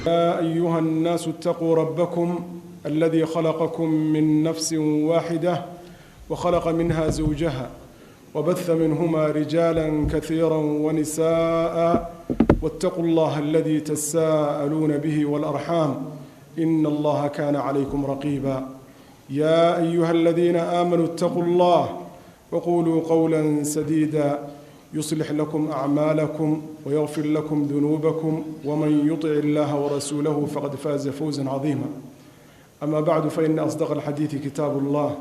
يا أيها الناس اتقوا ربكم الذي خلقكم من نفس واحدة وخلق منها زوجها وبث منهما رجالا كثيرا ونساء واتقوا الله الذي تساءلون به والأرحام إن الله كان عليكم رقيبا يا أيها الذين آمنوا اتقوا الله وقولوا قولا سديدا يصلح لكم أعمالكم ويغفر لكم ذنوبكم ومن يطع الله ورسوله فقد فاز فوزا عظيما أما بعد فإن أصدق الحديث كتاب الله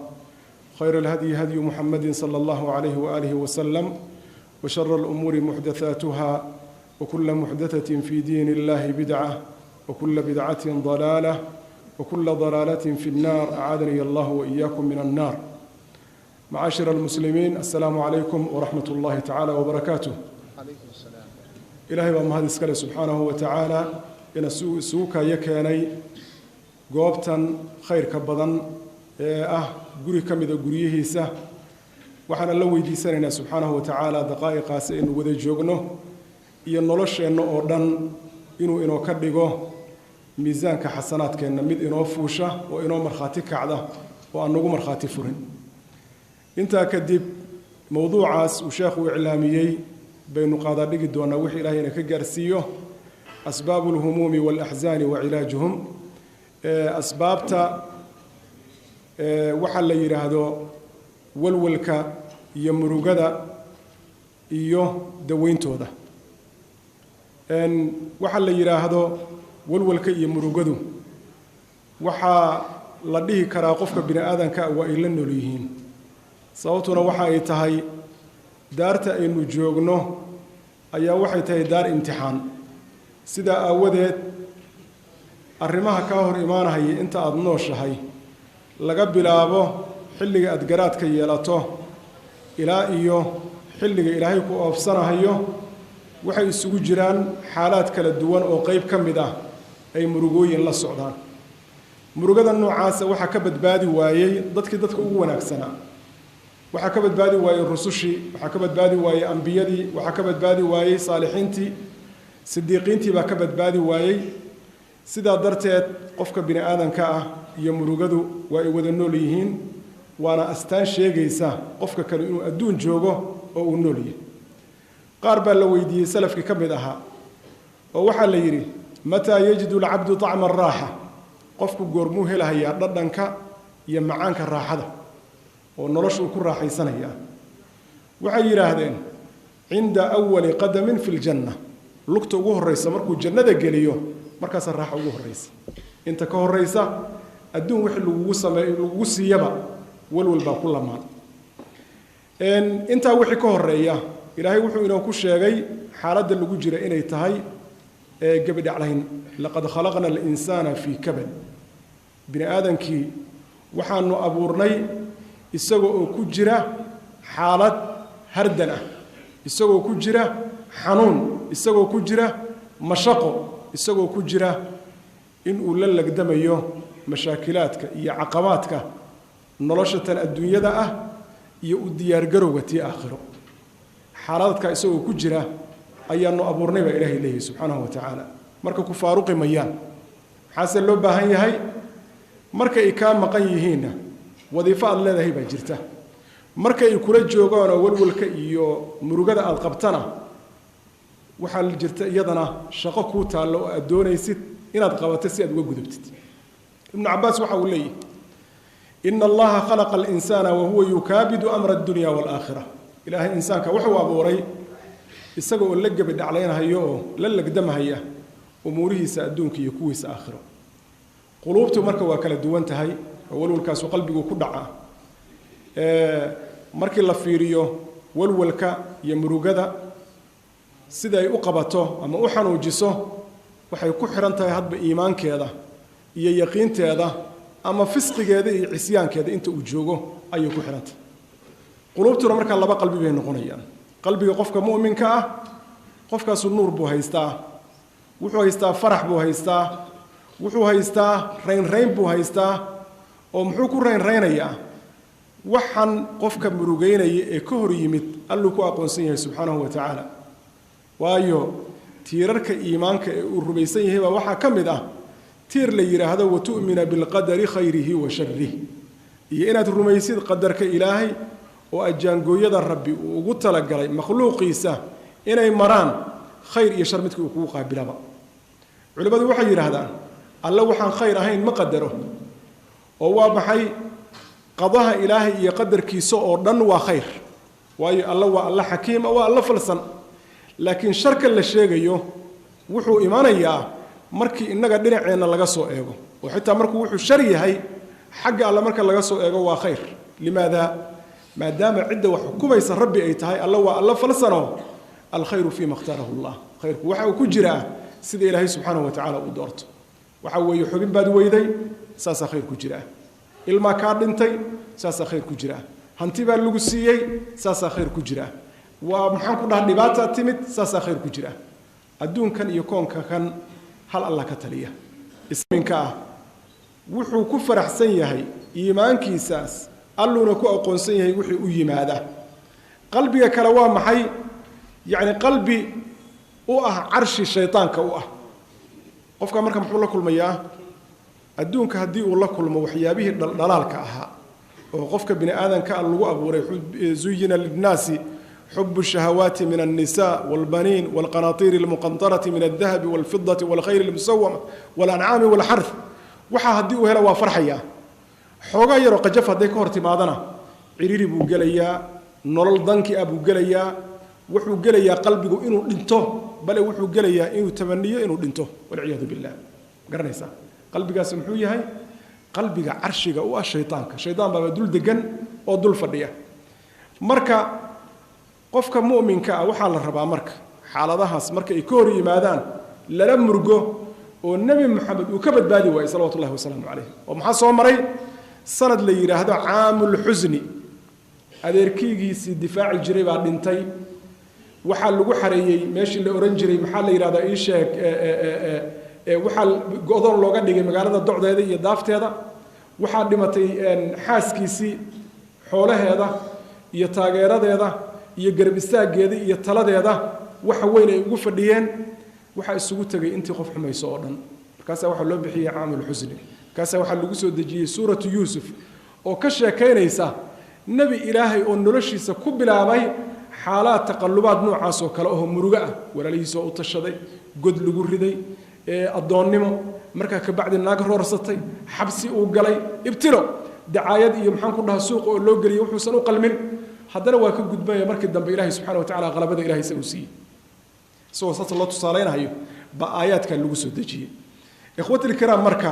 خير الهدي هدي محمد صلى الله عليه وآله وسلم وشر الأمور محدثاتها وكل محدثة في دين الله بدعة وكل بدعة ضلالة وكل ضلالة في النار أعاذني الله وإياكم من النار معاشر المسلمين السلام عليكم ورحمة الله تعالى وبركاته عليكم السلام إلهي بأمهد إسكاله سبحانه وتعالى إن سوكا يكيني قوبتا خير كبضا قري كمذا قريهيسا وحنا لو يدي سننا سبحانه وتعالى دقائق سئن وذا جوغنه ينولش إنه أردن إنه كدقه ميزانك حسنات كأن مد إنه فوشة وإنه مرخاتي كعدة وأنه مرخاتي فرن انت كدب موضوع عاس وشيخ إعلاميي بين قادة دون وحي إلهينا كجرسيه أسباب الهموم والأحزان وعلاجهم أسبابتا وحل يرهدو والولكا يمرقدا إيوه دوينتو ده إن وحل يرهدو والولكا يمرقدو وحا لديه كراقفك بني آذن كأوائل النوليهين sababtuna waxa ay tahay daarta aynu joogno ayaa waxay tahay daar imtixaan sida aawadeed arrimaha ka hor imaanaya inta aad nooshahay laga bilaabo xilliga aad garaadka yeelato ilaa iyo xilliga ilaahay ku oofsanayo waxay isugu jiraan xaalad kala duwan oo qayb ka mid ah ay murugooyin la socdaan murugada noocaas waxa ka badbaadi waayay dadka ugu wanaagsanaa waxa ka badbaadi waayay rusushii waxa ka badbaadi waayay anbiyadii waxa ka badbaadi waayay saalixiintii sidiiqiintii baa ka badbaadi waayay sidaa darteed qofka bini aadanka ah iyo murugadu waa ay wada nool yihiin waana astaan sheegaysa qofka kale inuu adduun joogo oo uu nool yahay qaar baa la weydiiyey salafkii ka mid ahaa oo waxaa la yidhi mataa yajidu alcabdu طacma araaxa qofku goormuu helahayaa dhadhanka iyo macaanka raaxada oo noloshu ku raaxaysanaya waxay yiraahdeen inda awwali qadamin fil janna lugta ugu horeysa markuu jannada geliyo markaas raaxo ugu horeysa inta ka horeysa adduun wixii lagu sameeyo lagu siiyaba walwalba ku lamaan inta wixii ka horeeya ilaahay wuxuu inoo ku sheegay xaaladda lagu jira inay tahay gabadhaclayn laqad khalaqna al-insana fi kabad bini aadankii waxaanu abuurnay isagoo oo ku jira xaalad hardan ah isagoo ku jira xanuun isagoo ku jira mashaqo isagoo ku jira in uu la lagdamayo mashaakilaadka iyo caqabaadka nolosha tan adduunyada ah iyo u diyaar garowga tii aakhiro xaaladka isagoo ku jira ayaanu abuurnay baa ilaahay leeyahay subxaanahu wa tacaala marka ku faaruqi mayaan xasan loo baahan yahay marka ay ka maqan yihiinna wadiifo aad leedahay baa jirta marka ay kula joogaan walwalka iyo murugada aad qabtana waxa jirta iyadana shaqo ku taalo oo aad doonaysid inaad qabato si aad uga gudubtid ibn Abbas waxa uu leeyahay inna allaha khalaqa al-insana wa huwa yukabidu amra ad-dunya wal akhirah ilaahay insaanka wuxuu abuuray isagoo la gabadhaclaynayo oo la lagdamahaya umurihiisa adduunka iyo kuwiisa aakhiro qulubtu marka waa kala duwan tahay walwalkaas qalbigu ku dhaca markii la fiiriyo walwalka iyo murugada sida ay u qabato ama u xanuujiso waxay ku xiran tahay hadba iimaankeeda iyo yaqiinteeda ama fisqigeeda iyo cisyaankeeda inta uu joogo ayay ku xiran tahay qulubtuna marka laba qalbi bay noqonayaan qalbiga qofka mu'minka ah qofkaas nuur buu haystaa wuxuu haystaa farax buu haystaa wuxuu haystaa rayn buu haystaa oo muxuu ku raynaynayaa waxan qofka murugeynaya ee ka hor yimid alluu ku aqoonsan yahay subxaanahu wa tacaala waayo tiirarka iimaanka ee uu rumaysan yahay baa waxaa ka mid ah tiir la yidhaahdo watu'mina bilqadari khayrihi wa sharrih iyo inaad rumaysid qadarka ilaahay oo ajaangooyada rabbi uu ugu talagalay makhluuqiisa inay maraan khayr iyo shar midkii uu kugu qaabilaba culimadu waxay yidhaahdaan alla waxaan khayr ahayn ma qadaro oo waa maxay qadaha ilaahay iyo qadarkiisa oo dhan waa khayr waayo alla waa alla xakiima waa alla falsan laakiin sharka la sheegayo wuxuu imaanayaa markii innaga dhinaceenna laga soo eego oo xitaa markuu wuxuu shar yahay xagga alla marka laga soo eego waa khayr limaada maadaama cidda wax xukumaysa rabbi ay tahay alla waa alla falsano alkhayru fiima ikhtarahu allah khayrku waxa uu ku jiraa sida ilaahay subxaanahu wa tacaala uu doorto waxa weeye xubin baad weyday saasaa khayr ku jiraa ilmaa kaa dhintay saasaa khayr ku jiraa hanti baa lagu siiyey saasaa khayr ku jiraa waa maxaan ku dhaha dhibaata timid saasaa khayr ku jiraa adduunkan iyo koonka kan hal allah ka taliya isminka ah wuxuu ku faraxsan yahay iimaankiisaas alluuna ku aqoonsan yahay wixii u yimaada qalbiga kale waa maxay yacni qalbi u ah carshi shaydaanka u ah qofka marka muxuu la kulmayaa adduunka haddii uu la kulmo waxyaabihii dhalaalka ahaa oo qofka bini aadanka lagu abuuray zuyina linnaasi حب الشهوات من النساء والبنين والقناطير المقنطرة من الذهب والفضة والخيل المسومة والأنعام والحرث وحا هدي وهلا وفرحيا حوغا يرو قجف هدي كورتي مادنا عريري بو جليا نورل دنكي أبو جليا وحو جليا قلبي إنو دنتو بل وحو جليا إنو تمنية إنو دنتو والعياذ بالله قرنيسا قلبي سمحو يهي قلبي عرشي الشيطان بابا دول دقن أو دول فردية مركا qofka mu'minka ah waxa la rabaa marka xaaladahaas marka ay ka hor yimaadaan lala murgo oo nabi maxamed uu ka badbaadi waayay sallallahu alayhi wasallam oo maxaa soo maray sanad la yiraahdo aamul huzni adeerkigiisii difaaci jiray baa dhintay waxa lagu xareeyay meeshii la oran jiray maxaa la yiraahdaa ii sheeg waxa go'doon looga dhigay magaalada docdeeda iyo daafteeda waxa dhimatay xaaskiisii xoolaheeda iyo taageeradeeda iyo garab istaageeda iyo taladeeda waxa weyn ay ugu fadhiyeen waxa isugu tagay intii qof xumayso oo dhan markaas waxa loo bixiyay aamul husni kaas waxa lagu soo dejiyay suuratu yusuf oo ka sheekaynaysa nabi ilaahay oo noloshiisa ku bilaabay xaalad taqallubaad noocaas oo kale oo muruga ah walaalihiisa oo tashaday god lagu riday adoonnimo marka ka bacdi naag roorsatay xabsi uu galay ibtiro dacaayad iyo maxaan ku dhahaa suuq oo loo galiyay wuxuu san u qalmin haddana waa ka gudbaya markii dambe ilaahay subxaanahu wa tacaala qalabada ilaahay sa uu siiyey isagoo saas loo tusaaleynayo ba aayaadkan lagu soo dejiyey ikhwati alkiraam marka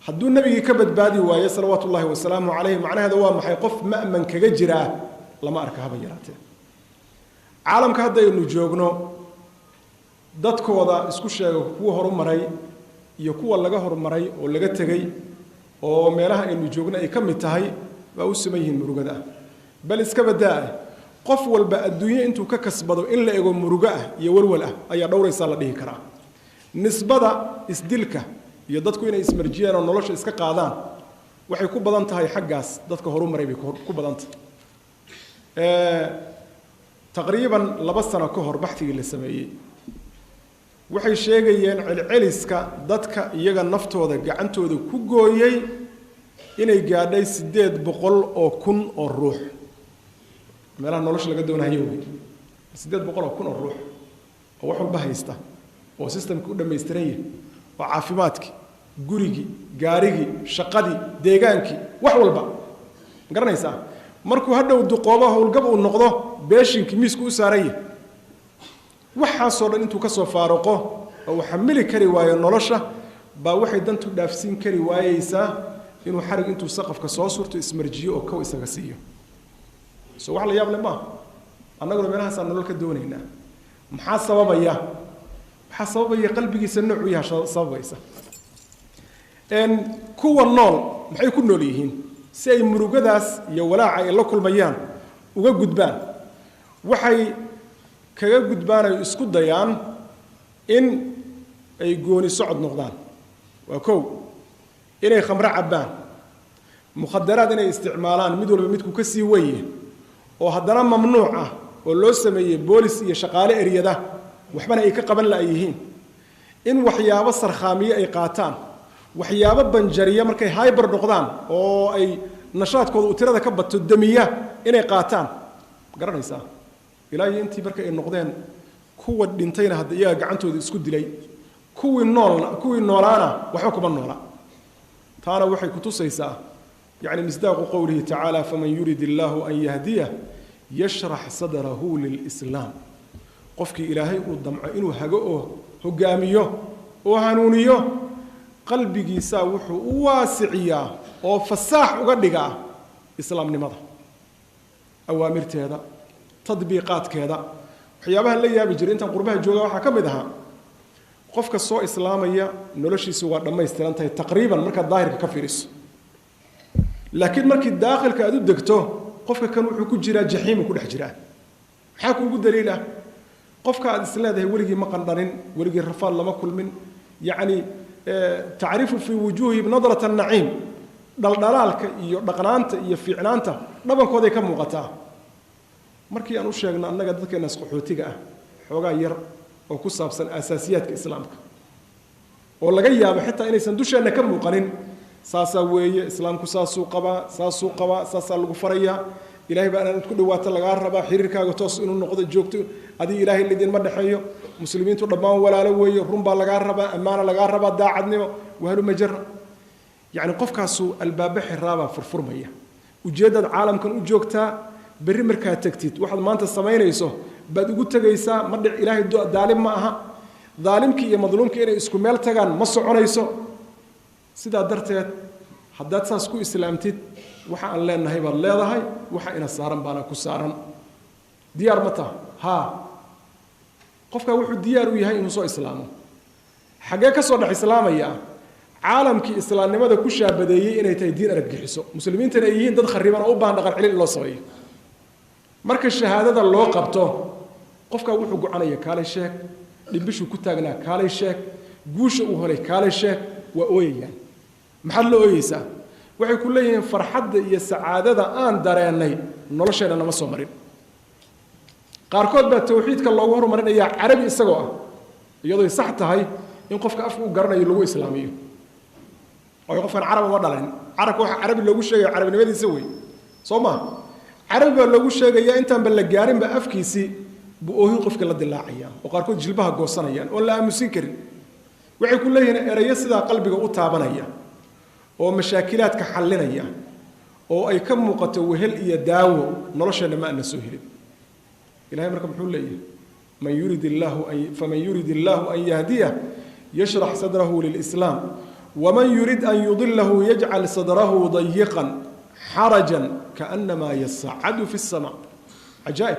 hadduu nabigii ka badbaadi waaye salawaatu ullahi wasalaamu calayhi macnaheeda waa maxay qof ma'man kaga jiraa lama arka haba yaraatee caalamka haddaynu joogno dadkooda isku sheega kuwa horumaray iyo kuwa laga horumaray oo laga tegey oo meelaha aynu joogno ay ka mid tahay waa u siman yihiin murugada bal iska badaa qof walba adduunyo intuu ka kasbado in la ego muruga ah iyo walwal ah ayaa dhowraysa la dhihi karaa nisbada isdilka iyo dadku inay ismarjiyaan oo nolosha iska qaadaan waxay ku badan tahay xaggaas dadka horumaray bay ku badan tahay taqriiban 2 sano ka hor baxtigii la sameeyay waxay sheegayeen celceliska dadka iyaga naftooda gacantooda ku gooyay inay gaadhay 800 oo kun oo ruux meelaha nolosha laga doonayo 800 oo kun oo ruux oo wax walba haysta oo systemka u dhameystiran yahay oo caafimaadki gurigi gaarigi shaqadii deegaankii wax walba garanaysaa markuu hadhow duqoobo howlgab uu noqdo beeshinki miisku u saaran yahay waxa soo dhan intuu ka soo faaraqo oo xamili kari waayo nolosha baa waxay dantu dhaafsiin kari waayaysaa inuu xarig intuu saqafka soo surto ismarjiyo oo kow isaga siiyo soo wax la yaab leh ma annaguna meelahaas aan nolol ka doonaynaa maxaa sababaya qalbigiisa nooc u yahay sababaysa kuwa nool maxay ku nool yihiin si ay murugadaas iyo walaaca ay la kulmayaan uga gudbaan waxay kaga gudbaan ay isku dayaan in ay gooni socod noqdaan waa kow inay khamra cabaan mukhadaraad inay isticmaalaan mid walba midku ka sii weeye oo haddana mamnuuc ah oo loo sameeyay boolis iyo shaqaale eriyada waxbana ay ka qaban la'yihiin in waxyaabo sarkhaamiye ay qaataan waxyaabo banjariya markay hyper noqdaan oo ay nashaadkooda u tirada ka bato damiya inay qaataan garanaysaa ilaa intii markay ay noqdeen kuwa dhintayna hadda iyaga gacantooda isku dilay kuwii noolaana waxba kuma noola taana waxay ku tusaysaa يعني مصداق قوله تعالى فمن يريد الله أن يهديه يشرح صدره للإسلام قفك إلهي الضمع إنه هجؤه هجاميه وهنونيه قلبي يساوح واسعيا وفساح وقدقا إسلام نمضى أوامر هذا تطبيقات كذا حيابها اللي يبجري أنت قربها الجوجا وحكم ذها قفك الصو إسلامية نلشي سوى لما يستلمتها تقريبا مركز ظاهر كفيرس لكن مركي الداخل كأدو دكتو قفك كان وحكو جرا جحيم وكل حجران حاكو قد دليله قفك السلاد هي ورقي مقنطرين ورقي الرفال لما كل من يعني تعرف في وجوه بنظرة النعيم دلالك دقنانت في عنانت دبن كودي كم وقتا مركي أنا وشيغنا أنك dadka naas qaxootiga ah xogaa yar oo ku saabsan asaasiyaadka islaamka oo laga yaabo xitaa inaysan dusheena ka muuqanin saasa weeye islaamku saasuu qaba saasa lagu faraya ilaahay baa inaad ku dhawaato laga raba xiriirkaaga toos inuu noqdo joogto adii ilaahay lidin ma dhaxeeyo muslimiintu dhammaan walaalo weeye run baa laga raba amaana laga raba daacadnimo wahlu majar yani qofkaasu albaaba xiraaba furfurmaya ujeedad caalamkan u joogtaa berri markaa tagtid waxaad maanta samaynayso baad ugu tagaysaa ma dhic ilaahay daalim ma aha daalimkii iyo madluumkii inay isku meel tagaan ma soconayso sidaa darteed haddaad saas ku islaamtid waxa aan leenahay baad leedahay waxa ina saaran baana ku saaran diyaar ma taha haa qofka wuxuu diyaar u yahay inuu soo islaamo xagee ka soo dhex islaamaya caalamkii islaamnimada ku shaabadeeyay inay tahay diin argagixiso muslimiintana ay yihiin dad khariban oo u baahan dhaqan cilin loo sameeyo marka shahaadada loo qabto qofka wuxuu go'anaya kaalay sheeg dhimbishu ku taagnaa kaalay sheeg guusha uu helay kaalay sheeg waa ooyayaan maxaad la ooyaysaa waxay ku leeyihiin farxadda iyo sacaadada aan dareenay nolosheena nama soo marin qaarkood baa tawxiidka loogu horumarinayaa carabi isagoo ah iyadoo sax tahay in qofka afku u garanayo lagu islaamiyo oo qofkan carab ma dhalan carabka waxa carabi loogu sheegay carabnimadiisa way soo ma carabi baa loogu sheegaya intaan bal la gaarin ba afkiisi buu oohin qofka la dilaacaya oo qaarkood jilbaha goosanayaan oo la aamusin karin waxay ku leeyihiin erayo sidaa qalbiga u taabanaya oo mashaakilaadka xallinaya oo ay ka muuqato wehel iyo daawo nolosheena ma ana soo helin ilaahay marka muxuu leeyahay faman yurid illaahu an yahdiya yashrax sadrahu lilislam waman yurid an yudilahu yajcal sadrahu dayiqan xarajan kaannamaa yasacadu fi الsama cajaa'ib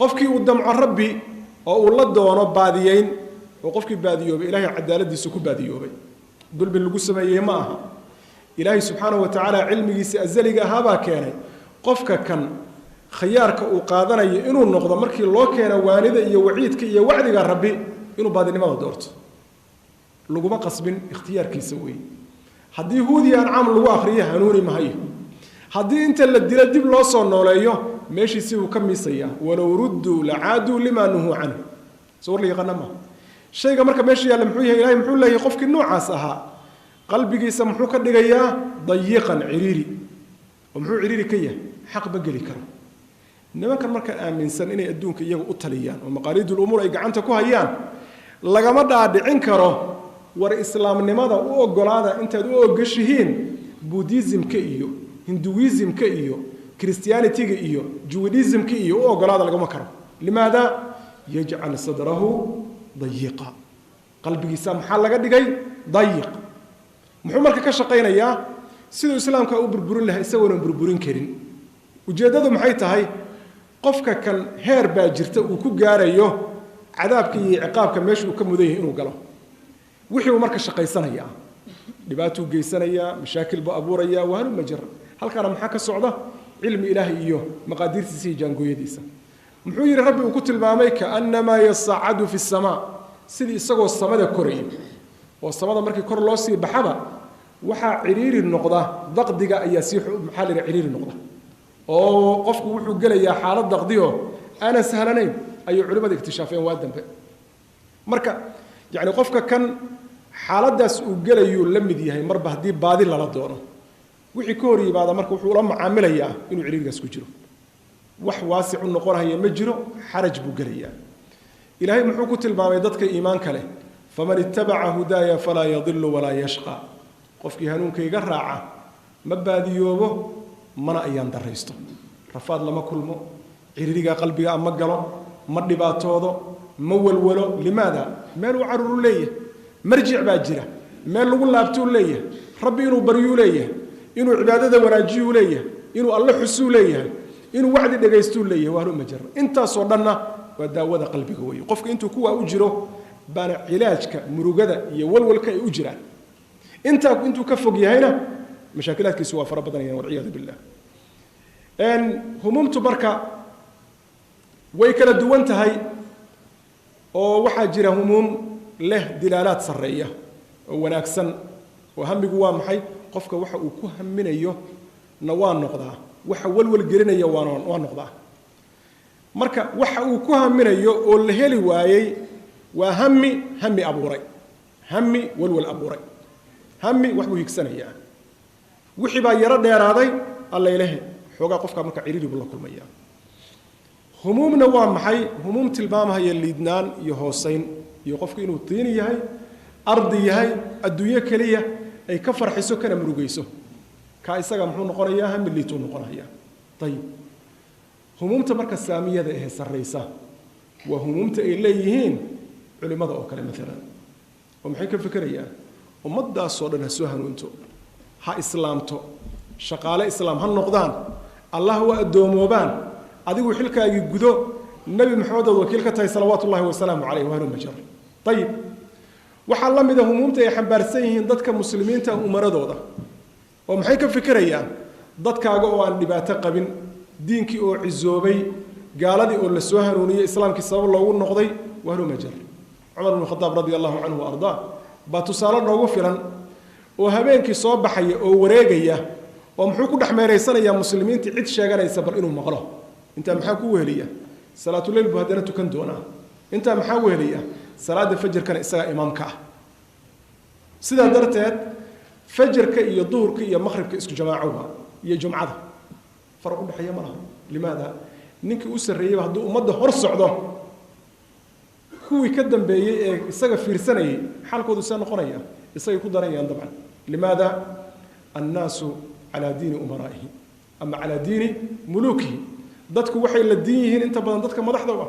qofkii uu damco rabbi oo uu la doono baadiyeyn oo qofkii baadiyoobay ilaahay cadaaladiisa ku baadiyoobay dulbi lagu sameeyay ma aha ilaahay subxaanahu wa tacaala cilmigiisa azaliga ahaabaa keenay qofka kan khiyaarka uu qaadanayo inuu noqdo markii loo keeno waanida iyo waciidka iyo wacdiga rabbi inuu baadinimada doorto laguma qasbin ikhtiyaarkiisa weeye haddii huudiya ancaam lagu akhriyo hanuuni mahayo haddii inta la dilo dib loo soo nooleeyo meeshiisii uu ka miisaya walow rudduu lacaaduu limaa nuhuu canhu soo war la yaqaana maaha shayga marka meesha yaalla muxuu yahay ilaahay muxuu leeyahay qofkii noocaas ahaa qalbigiisa muxuu ka dhigayaa dayiqan ciriiri oo muxuu ciriiri ka yahay xaq ma geli karo nimankan marka aaminsan inay adduunka iyagu u taliyaan oo maqaaliidul umuur ay gacanta ku hayaan lagama dhaadhicin karo war islaamnimada u ogolaada intaad u ogashihiin buddhismka iyo hinduismka iyo christianityga iyo judaismka iyo u ogolaada lagama karo limaada yajcal sadrahu dayiqa qalbigiisa maxaa laga dhigay dayiq muxuu marka ka shaqaynayaa siduu islaamka u burburin lahaa isagoona burburin karin ujeedadu maxay tahay qofka kan heer baa jirta uu ku gaarayo cadaabka iyo ciqaabka meesha uu ka mudan yahay inuu galo wixii uu marka shaqaysanayaa dhibaatuu geysanayaa mashaakil buu abuurayaa waa haluma jar halkaana maxaa ka socda cilmi ilaahay iyo maqaadiirtiisa iyo jaangooyadiisa muxuu yidhi rabbi uu ku tilmaamay kaannamaa yasacadu fi samaa sidii isagoo samada korayay oo samada markii kor loo sii baxaba waxaa ciriiri noqda daqdiga ayaa sii maxaa la yidhaha ciriiri noqda oo qofku wuxuu gelayaa xaalad daqdiyo aanan sahlanayn ayay culimmada iktishaafeen waa dambe marka yani qofka kan xaaladaas uu galayo la mid yahay marba hadii baadi lala doono wixii ka hor yimaada marka wuxuu la macaamilayaa inuu ciriirigaas ku jiro wax waasic u noqonaya ma jiro xaraj buu galayaa ilaahay muxuu ku tilmaamay dadka iimaanka leh faman ittabaca hudaaya falaa yadillu walaa yashqa qofkii hanuunkayga raaca ma baadiyoobo mana ayaan daraysto rafaad lama kulmo ciriiriga qalbiga ama galo ma dhibaatoodo ma walwalo limaada meel uu caruru leeyahay marjic baa jira meel lagu laabtuu leeyahay rabbi inuu baryuu leeyahay inuu cibaadada wanaajiyuu leeyahay inuu alla xusuu leeyahay inuu wacdi dhageystuu leeyahay waa ma jiro intaasoo dhanna waa daawada qalbiga weeye qofka intuu kuwa u jiro baana cilaajka murugada iyo walwalka ay u jiraan intuu ka fog yahayna mashaakilaadkiisu waa fara badanayaan walciyaadu billah humumtu marka way kala duwan tahay oo waxaa jira humuum leh dilaalaad sarreeya oo wanaagsan oo hamigu waa maxay qofka waxa uu ku haminayo na waa noqdaa waxa walwal gelinaya waa noqdaa marka waxa uu ku haminayo oo la heli waayay waa hami abuuray hami walwal abuuray hami wax buu higsanayaa wixii baa yaro dheeraaday alla ilahe xoogaa qofka marka ciriiri buu la kulmayaa humuumna waa maxay humuum tilmaamaya liidnaan iyo hoosayn iyo qofku inuu tiin yahay ardi yahay adduunyo kaliya ay ka farxiso kana murugayso ka isaga muxuu noqonayaa hami liituu noqonayaa tayib humuumta marka saamiyada ee sarreysa waa humuumta ay leeyihiin culimada oo kale maalan oo maxay ka fikirayaan ummadaasoo dhan ha soo hanuunto ha islaamto shaqaale islaam ha noqdaan allah waa addoomoobaan adigu xilkaagii gudo nabi maxamed oo wakiil ka tahay salawaatullaahi wasalaamu calayhi wa alihi wasallam tayib waxaa la mid ah humuumta ay xambaarsan yihiin dadka muslimiinta umaradooda oo maxay ka fikirayaan dadkaaga oo aan dhibaato qabin diinkii oo cizoobay gaaladii oo la soo hanuuniyey islaamkii sabab loogu noqday wa alihi wasallam cumar ibn khataab radiyallahu anhu wa ardaa baa tusaale noogu filan oo habeenkii soo baxaya oo wareegaya oo muxuu ku dhex meeraysanayaa muslimiinta cid sheeganaysa bal inuu maqlo inta maxaa ku weheliya salaatulayl buu haddana tukan doonaa inta maxaa weheliya salaada fajrkana isaga imaamka ah sidaa darteed fajrka iyo duhurka iyo maqribka isku jamaacowa iyo jumcada farq u dhaxeeya malaha limaada ninkii u sarreeyay hadduu ummadda hor socdo kuwii ka dambeeyay ee isaga fiirsanayay xalkoodu saa noqonaya isagay ku daranayaan dabcan limaada annaasu calaa diini umaraa'ihi ama calaa diini muluukihi dadku waxay la diin yihiin inta badan dadka madaxda ah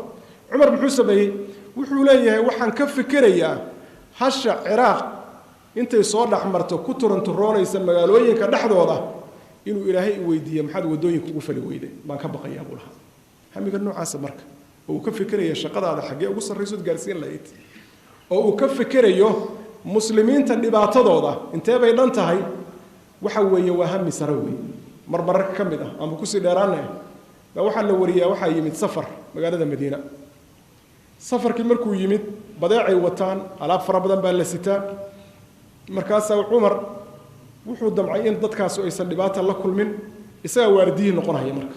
cumar muxuu sameeyey wuxuu leeyahay waxaan ka fikirayaa hasha ciraaq intay soo dhaxmarto ku turanturoonaysa magaalooyinka dhexdooda inuu ilaahay u weydiiyo maxaad wadooyinka ugu fali weyday baan ka baqayaa buu lahaa hamiga noocaasa marka oo uu ka fikiraya shaqadaada xaggee ugu sarrayso gaarsiin lahayd oo uu ka fikirayo muslimiinta dhibaatadooda intee bay dhan tahay waxa weeye waa hami sare weeye marmarka ka mid ah ama kusii dheeraanaya baa waxaa la wariyaa waxaa yimid safar magaalada madiina safarkii markuu yimid badeecay wataan alaab fara badan baa la sitaa markaasaa cumar wuxuu damcay in dadkaas aysan dhibaata la kulmin isaga waardiyi noqonaya marka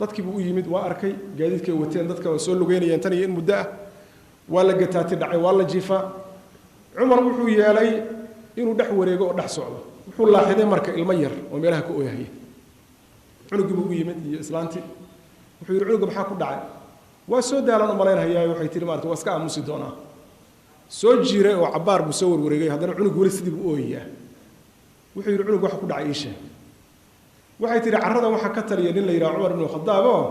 dadkii buu u yimid waa arkay gaadiidkay wateen dadka waa soo lugeynayeen tan iyo in muddo ah waa la gataati dhacay waa la jiifaa cumar wuxuu yeelay inuu dhex wareego oo dhex socdo wuxuu laaxiday marka ilmo yar oo meelaha ka ooyahaya cunugii buu u yimid iyo islaantii wuxuu yidhi cunuga maxaa ku dhacay waa soo daalan u malaynhayaa waxay tihi maarata waa iska aamusi doonaa soo jiiray oo cabbaar buu soo warwareegay haddana cunug weli sidii buu ooyayaa wuxuu yidhi cunug waxa ku dhacay ii sheeg waxay tihi carradan waxaa ka taliya nin la yidhaha cumar ibnu khadaab oo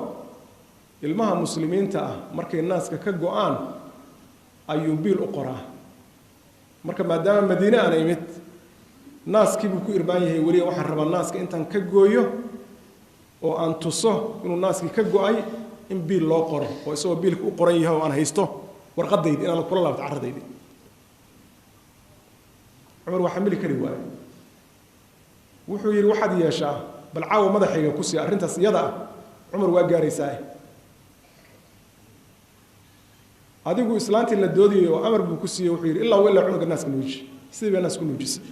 ilmaha muslimiinta ah markay naaska ka go-aan ayuu biil u qoraa marka maadaama madiine aan imid naaskii buu ku irmaan yahay weliba waxaan rabaa naaska intaan ka gooyo oo aan tuso inuu naaskii ka go-ay in biil loo qoro oo isagoo biilka u qoran yahay oo aan haysto warqadaydi inaan kula laabto carradaydi cumar waa xamili kari waaye wuxuu yidhi waxaad yeeshaa bal caawa madaxayga ku sii arrintaas iyada ah cumar waa gaaraysaa adigu islaantii la doodayay oo amar buu ku siiyey wuxuu yidhi ilaa ilaa cunuga naaska nuuji sidii baa naas ku nuujisay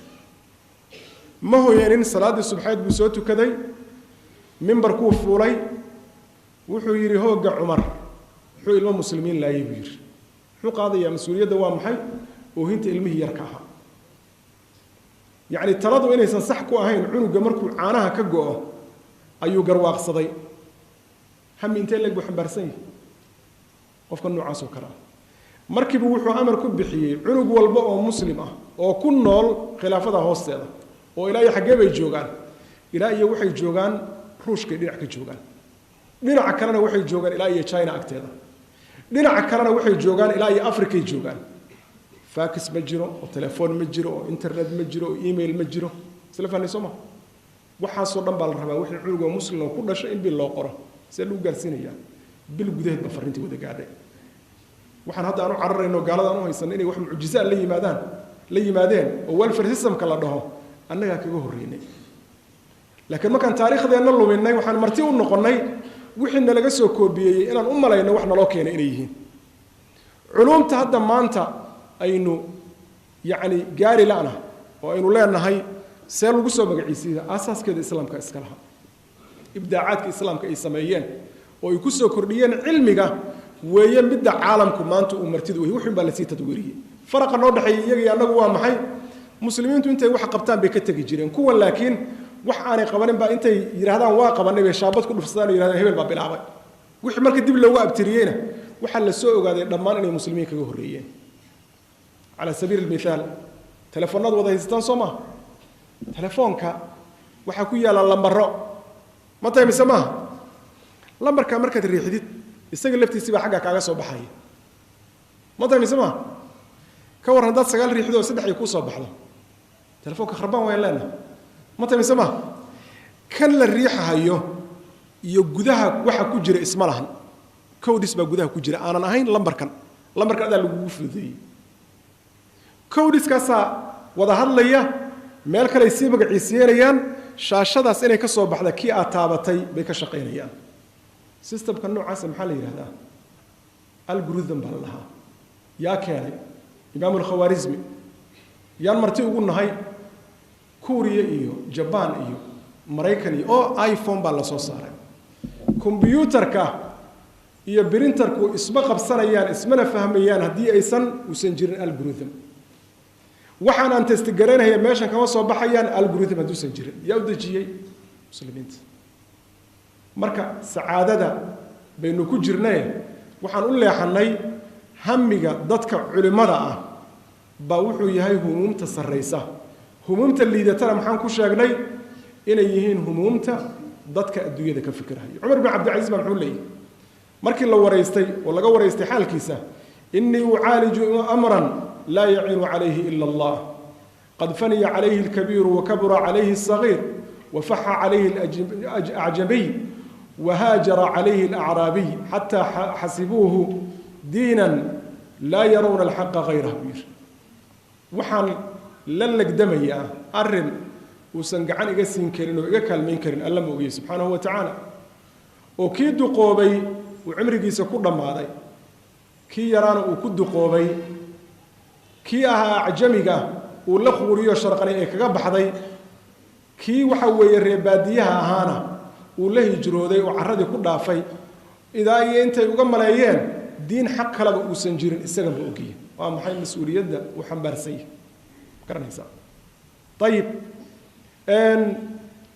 ma hoyanin salaaddii subxeed buu soo tukaday mimbarkuu fuulay wuxuu yidhi hoogga cumar wuxuu ilmo muslimiin laayay buu yidhi قاضي مسؤولية دوام حي وهنت علمه يركعها يعني ترضوا إني سنصحكوا هين عنق مركو عانها كجوه أيو جرواق صدي هم إنتين لك بحبرسين وفق النوع عاصو كرا مركب وحو أمر كبحي عنق والبقى مسلمة وكل نول خلافة هوستيدا وإلى حجاب الجوجان إلى وحي الجوجان روش كدير حكي الجوجان دينا كلنا وحي الجوجان إلى تشاينا أكتيدا دينا كلنا وحي الجوجان إلى أفريقيا الجوجان فاكس مجرو وتلفون مجرو إنترنت مجرو إيميل مجرو سلفاني سما وحاسو دم بالربا وحي عنق مسلم وكل شيء بالله قرا سلو جالسينيا بالجديد بفرنتي وده قاعد waxaan hadda aanu cararayno gaalada aanu haysan inay wax mucjiso la yimaadeen oo welfare system kala dhaho annaga kaga horeynay laakiin markaan taariikhdeena luminay waxaan marti u noqonay wixii laga soo koobiyay inaan u malayno wax naloo keenay inay yihiin culumta hadda maanta aynu yaani gaari laana oo aynu leenahay see lagu soo magaciisiyo asaaskeeda islaamka iska laha ibdaacaadka islaamka ay sameeyeen oo ay ku soo kordhiyeen cilmiga weeye midda caalamku maanta uu martidu wuxuu baa la sii tadwiiriyay faraqa noo dhaxay iyaga anagu waa maxay muslimiintu intay wax qabtaan bay ka tagi jireen kuwa laakiin wax aanay qabanin baa intay yiraahdaan waa qabanay bay shaabad ku dhufsadaan oo yiraahdaan hebel baa bilaabay wixii marka dib loogu abtiriyayna waxa la soo ogaaday dhammaan inay muslimiin kaga horeeyeen ala sabiil المثال telefoonada wada haystaan Soomaa telefoonka waxa ku yaala lambaro ma tahay misama lambarka markaad riixdid isaga laftiisa baa xagga kaaga soo baxay ma tahay misama ka waran dad sagaal riixdo saddex ay ku soo baxdo telefoonka kharbaan way leena ma tahay misama kan la riixayo iyo gudaha waxa ku jira isma lahan codis baa gudaha ku jira aanan ahayn lambarka adaa lagu fududeeyay codiskaasa wada hadlaya meel kale si magaciisanayaan shaashadaas inay ka soo baxda kii aad taabatay bay ka shaqeynayaan systemka noocaas maxaa la yiraahdaa algorithm baa laha yaa keenay imaam al-Khawarizmi yaan marti ugu nahay Korea iyo Japan iyo Mareykan iyo iPhone baa la soo saaray computerka iyo printerku isma qabsanayaan ismana fahmayaan hadii aysan usan jirin algorithm waxaan aan test garanayaa meeshan kama soo baxayaan algorithm haduusan jirin yaa u dajiyay muslimiinta marka saadada baynu ku jirnay waxaan u leexanay hamiga dadka culimada ah ba wuxuu yahay humumta sareysa humumta liidatana maxaan ku sheegnay inay yihiin humumta dadka adduunyada ka fikiraya Umar ibn Abdul Aziz wuxuu leeyahay markii la wareystay oo laga wareystay xaalkiisa inni u'aliju amran la ya'inu alayhi illa Allah qad faniya alayhi al-kabir wa kabura alayhi as-saghir wa faha alayhi al-ajnabi وهاجر عليه الأعرابي حتى حسبوه دينا لا يرون الحق غيره بير وحن للك دمية أرن وسنقعان إيقاسين كرين وإيقا كالمين كرين ألا مؤيه سبحانه وتعالى وكيد قوبي وعمري قيسا كل ماذا كي يرانا وكد قوبي كي أها عجميقا ولخوريو شرقاني إيقا بحضي كي وحوي الرباديها أهانا وله جرودي وعرضي كل ضعفي إذا أنت يقام ملايين دين حق كلا وسنجيرن السجن بوقي ومحل مسؤولية ده وحنبر سيء كرنا إنسان طيب إن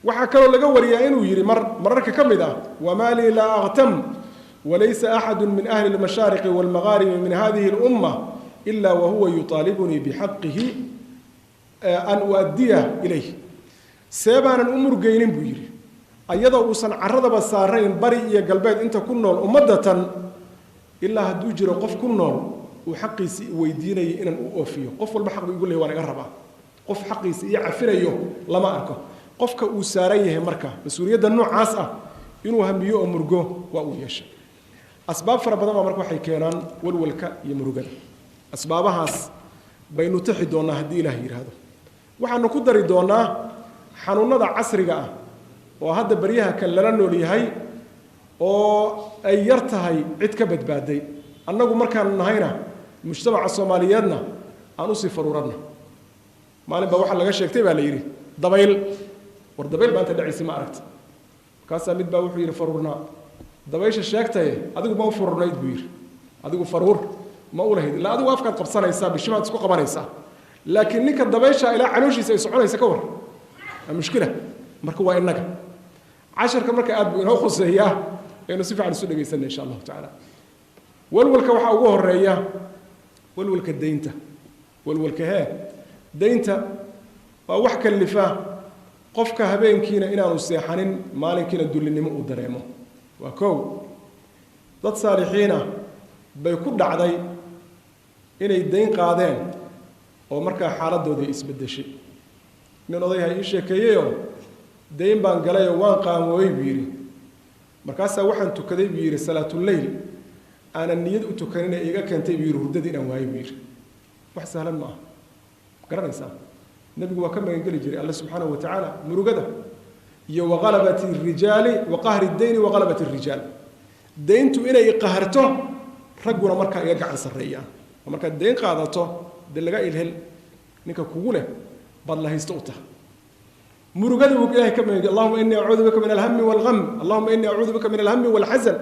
وحكوا لجوا رياين ويري مرك كم ده وما لي لا أغتم وليس أحد من أهل المشارق والمغارب من هذه الأمة إلا وهو يطالبني بحقه أن أؤديه إليه سيبان الأمور جايين بيري ayada uusan carrada ba saarayn bari iyo galbeed inta ku nool ummadatan ilaa haduu jiro qof ku nool uu xaqiisi weydiinay inaan u oofiyo qof walba xaq igu leeyahay waan iga rabaa qof xaqiisi iyo cafirayo lama arko qofka uu saaran yahay marka mas'uuliyadda noocaas ah inuu hamiyo oo murgo waa uu yeeshay asbaab fara badan marka waxay keenaan walwalka iyo murugada asbaabahaas baynu taxi doonaa hadii ilaahay yiraahdo waxaanu ku dari doonaa xanuunada casriga ah oo hadda bariyaha kan lala nool yahay oo ay yar tahay cid ka badbaaday annagu markaan nahayna mujtamaca Soomaaliyeedna aan u sii faruurana maalin ba waxa laga sheegtay baa la yiri dabayl war dabayl baa inta dhacaysi ma aragta kaasa mid baa wuxuu yiri faruurna dabaysha sheegtay adigu ma fururnayd buu yiri adigu faruur ما أولهيد لا أدو أفكار قبصنا يساب الشمال تسكو قبنا يساب لكن نك الضبيشة إلى عنوشي سيسعون يسكور المشكلة مركوا إنك 10 كمرك أب إنه خص هي إنه صفة على السنة يسنى إن شاء الله تعالى والولك وحا أوه الرئية والولك الدينته والولك ها دينته ووحكا اللي فاه قفك هبين كينا إنا نسيحانين مالين كينا الدول النمو الدريمو وكو ضد صالحين بيكون عدي إنا الدين قادين ومركا حالات دو دي اسم الدشي من وضيها إيشي كييو دين بان قلايو وان قاموي بيري مركاسا وحن تكدي بيري صلاة الليل أنا النيد أتكنين إيغا كانتي بيري هرددين أواي بيري وحسهلا معه قرر إنسان نبي وكم ينقل جري الله سبحانه وتعالى مرقده وغلبة الرجال وقهر الدين وغلبة الرجال دينتو إلى قهرته رجونا مركا يقع سريا ومركا الدين قاعدته دلقاء الهل نك كوله بالله يستوته مرقده وكله كم اللهم إني أعوذ بك من الهم والغم اللهم إني أعوذ بك من الهم والحزن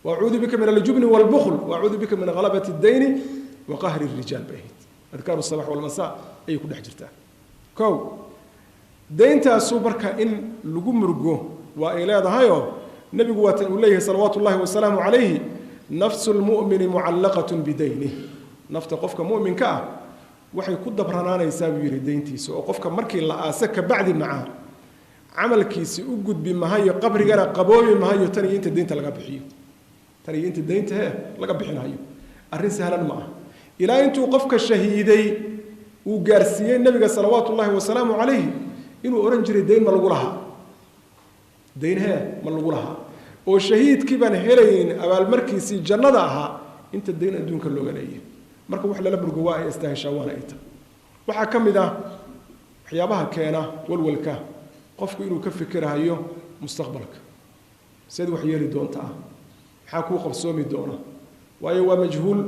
وأعوذ بك من الجبن والبخل وأعوذ بك من غلبة الدين وقهر الرجال بهيت أذكار الصباح والمساء أي كل حجرته كو دينتا سوبركا إن لقوم مرقو وإلى هايو نبي قوات الله صلوات الله وسلامه عليه نفس المؤمن معلقة بدينه نفط قفك مؤمن كا وحي كود برهنانا يساوي دينتي سو قفك مركي لا اسك بعد معاه عمل كيسي وجود بما هي قبر جرى قبوي ما هي تاني انت دينتا لقى بخيو تاني انت دينتا لقى بخين هايو arrin sahlan ma ilaa intuu qofka shahiiday uu gaarsiiyay nabiga sallallahu alayhi wa sallam alayhi inuu oran jiray deyn ma lagu lahaa deynha ma lagu lahaa oo shahiidkii baan helayn abaal markiisii jannada ahaa inta deyn adduunka looga leeyahay marka wax la burgo waa ay istaahshawana ayta waxa kamid ah waxyaabaha keena walwalka qofku inuu ka fikirayo mustaqbalka sidii wax yeeli doonta waxa ku qabsoomi doona waayo waa majhuul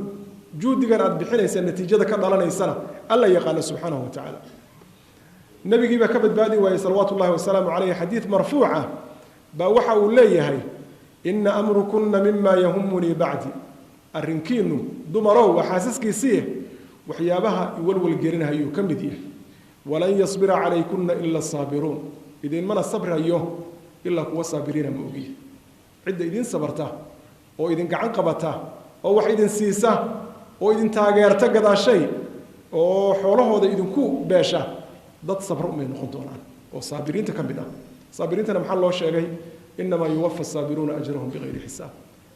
juudigan aad bixinaysa natiijada ka dhalanaysana alla yaqaan subhanahu wa ta'ala nabigi ba ka badbaadi waayay sallallahu wa sallam alayhi hadith marfuuca ba waxa uu leeyahay inna amrukunna mimma yahummuni ba'di arrinkiinu dumaro waxaasiskiisii waxyaabaha walwal gelinayo kamid yahay walan yasbira alaykunna illa sabirun idin mana sabrayo illa kuwa sabirina moogi cid idin sabarta oo idin gacan qabata oo wax idin siisa oo idin taageerta gadaashay oo xoolahooda idinku beesha dad sabr uma noqon doonaan oo saabiriinta kamid ah saabiriintana maxaa loo sheegay inma yuwaffa as-sabiruna ajrahum bighayri hisab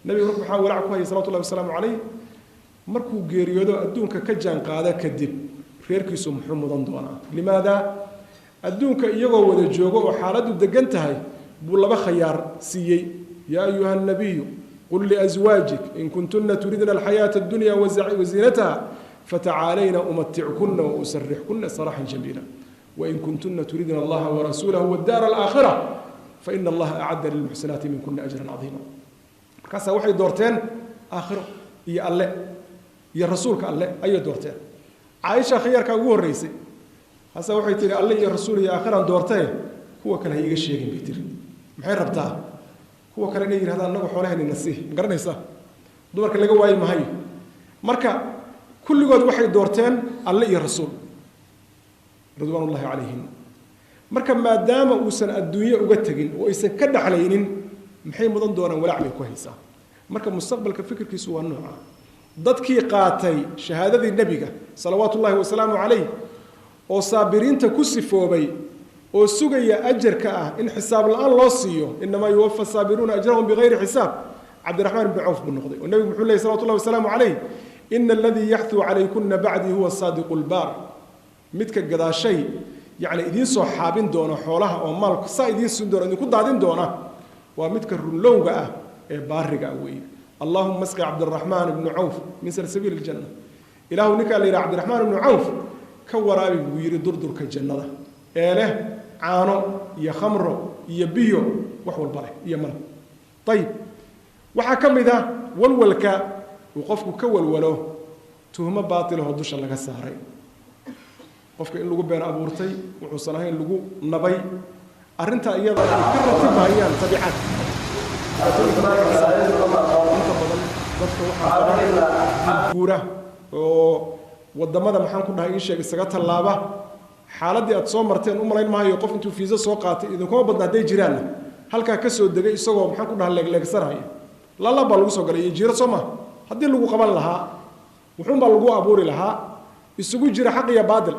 nabi ruux waxa walac ku hayay sallallahu alayhi wasallam alayhi markuu geeriyoodo adduunka ka jaan qaada kadib reerkiisu muxuu mudan doonaa limaada adduunka iyagoo wada joogo oo xaaladu degan tahay buu laba khiyaar siiyay ya ayuha an-nabiy قل لأزواجك إن كنتن تريدن الحياة الدنيا وزينتها فتعالين أمتعكن وأسرحكن سراحا جميلا وإن كنتن تريدن الله ورسوله والدار الآخرة فإن الله أعد للمحسنات منكن أجرا عظيما كاسا وحي دورتين آخرة يا الله يا رسولك الله أي دورتين عائشة خيارك أقوه الرئيسي كاسا وحي تري الله يا رسول يا آخرة دورتين هو كان هيجي الشيء بيتر محي ربطها هو كان يجي هذا النوع حوله النسيه مقرن يسا دورك اللي جواي ما هي مركا كل جود واحد دورتين الله يا رسول رضوان الله عليهم مركا ما دام وسن الدنيا وجتجين ويسن كد عليهم محي مضن دونا ولا عليه كويسة مركا مستقبل كفكر كيسوا النوع ضد كي قاتي شهادة النبي صلوات الله وسلامه عليه وصابرين تكسفوا بي وسجى أجر كأه إن حساب الآن لصيه إنما يوفى الصابرون أجرهم بغير حساب عبد الرحمن بن عوف بن نقضي والنبي محمد الله صلى الله عليه وسلم عليه إن الذي يحثو عليكن بعدي هو الصادق البار متك قضى شيء يعني إذن صحابين دونه حولها أو مالك صايدين سندور إن كنت قاعدين دونه ومتك الرلوجة بارجة قوي اللهم مسك عبد الرحمن بن عوف من سلسبيل الجنة إله نكال إلى عبد الرحمن بن عوف كورابي ويري دردر كالجنة إله عانو يا خمرو يا بيو وحول بالي يا مل طيب وحكم إذا والولك وقفك كول ولو تهمة باطلة هدوش الله كساري قفك إن لجو بين أبورتي وحصلهين لجو نبي أرنتا أيضا كرة تبايان تبعات dadka waxaa guura oo wadamada maxaan ku dhahay in sheeg isaga tallaaba xaaladii aad soo marteen u malayn maayo qof intuu fiisa soo qaatay idinkoo badna haday jiraan halka ka soo degay isagoo maxaan ku dhahay leegsanaya la baa lagu soo galay jiiro Soomaa hadii lagu qaban lahaa wuxuun baa lagu abuuri lahaa isugu jira xaq iyo baadil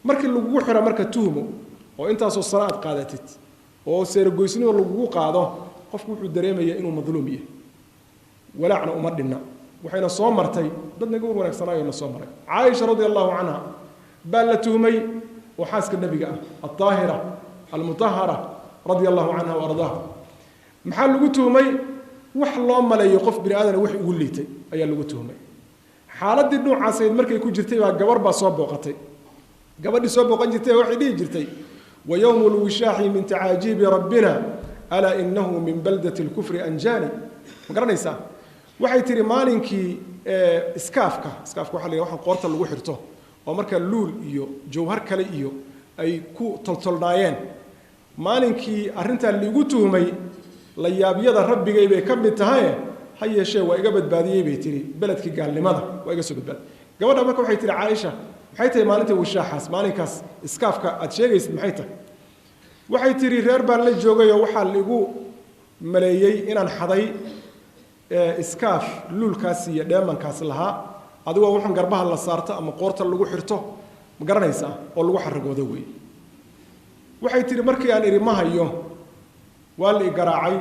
markii lagu xiro marka tuhmo oo intaas oo salaad qaadatid oo seergoysnimo lagu qaado qofku wuxuu dareemayaa inuu madluum yahay walaacna uma dhinna waxayna soo martay dad naga wanaagsanaayo soo maray Aisha radiyallahu anha baa la tuhmay oo xaaska nabiga ah at-taahira al-mutahhara radiyallahu anha wa ardaha maxaa lagu tuhmay wax loo maleeyo qof bini aadan wax ugu liitay ayaa lagu tuhmay xaaladii noocaas ay markay ku jirtay baa gabar baa soo booqatay gabadhii soo booqan jirtay waxay dhigi jirtay wa yawmul wishahi min ta'ajib rabbina ala innahu min baldati al-kufri anjani magaranaysa waxay tiri maalinkii iskaafka waxa la waxa qoorta lagu xirto oo marka luul iyo jawhar kale iyo ay ku toltolnaayeen maalinkii arinta liigu tuhmay la yaabiyada rabbigay bay ka mid tahay ha yeeshee waa iga badbaadiyay bay tiri beledkii gaalnimada waa iga soo badbaad gabadha marka waxay tiri Aisha maxay tahay maalinta wishaaxaas maalinkaas iskaafka aad sheegaysid maxay tahay waxay tiri reer baan la joogay oo waxa liigu maleeyay inaan xaday iskaaf luulkaas iyo dheemankaas lahaa adigu waxaan garbaha la saarto ama qoorta lagu xirto ma garanaysaa oo lagu xaragoodo way waxay tiri markii aan iri ma hayo waa la garaacay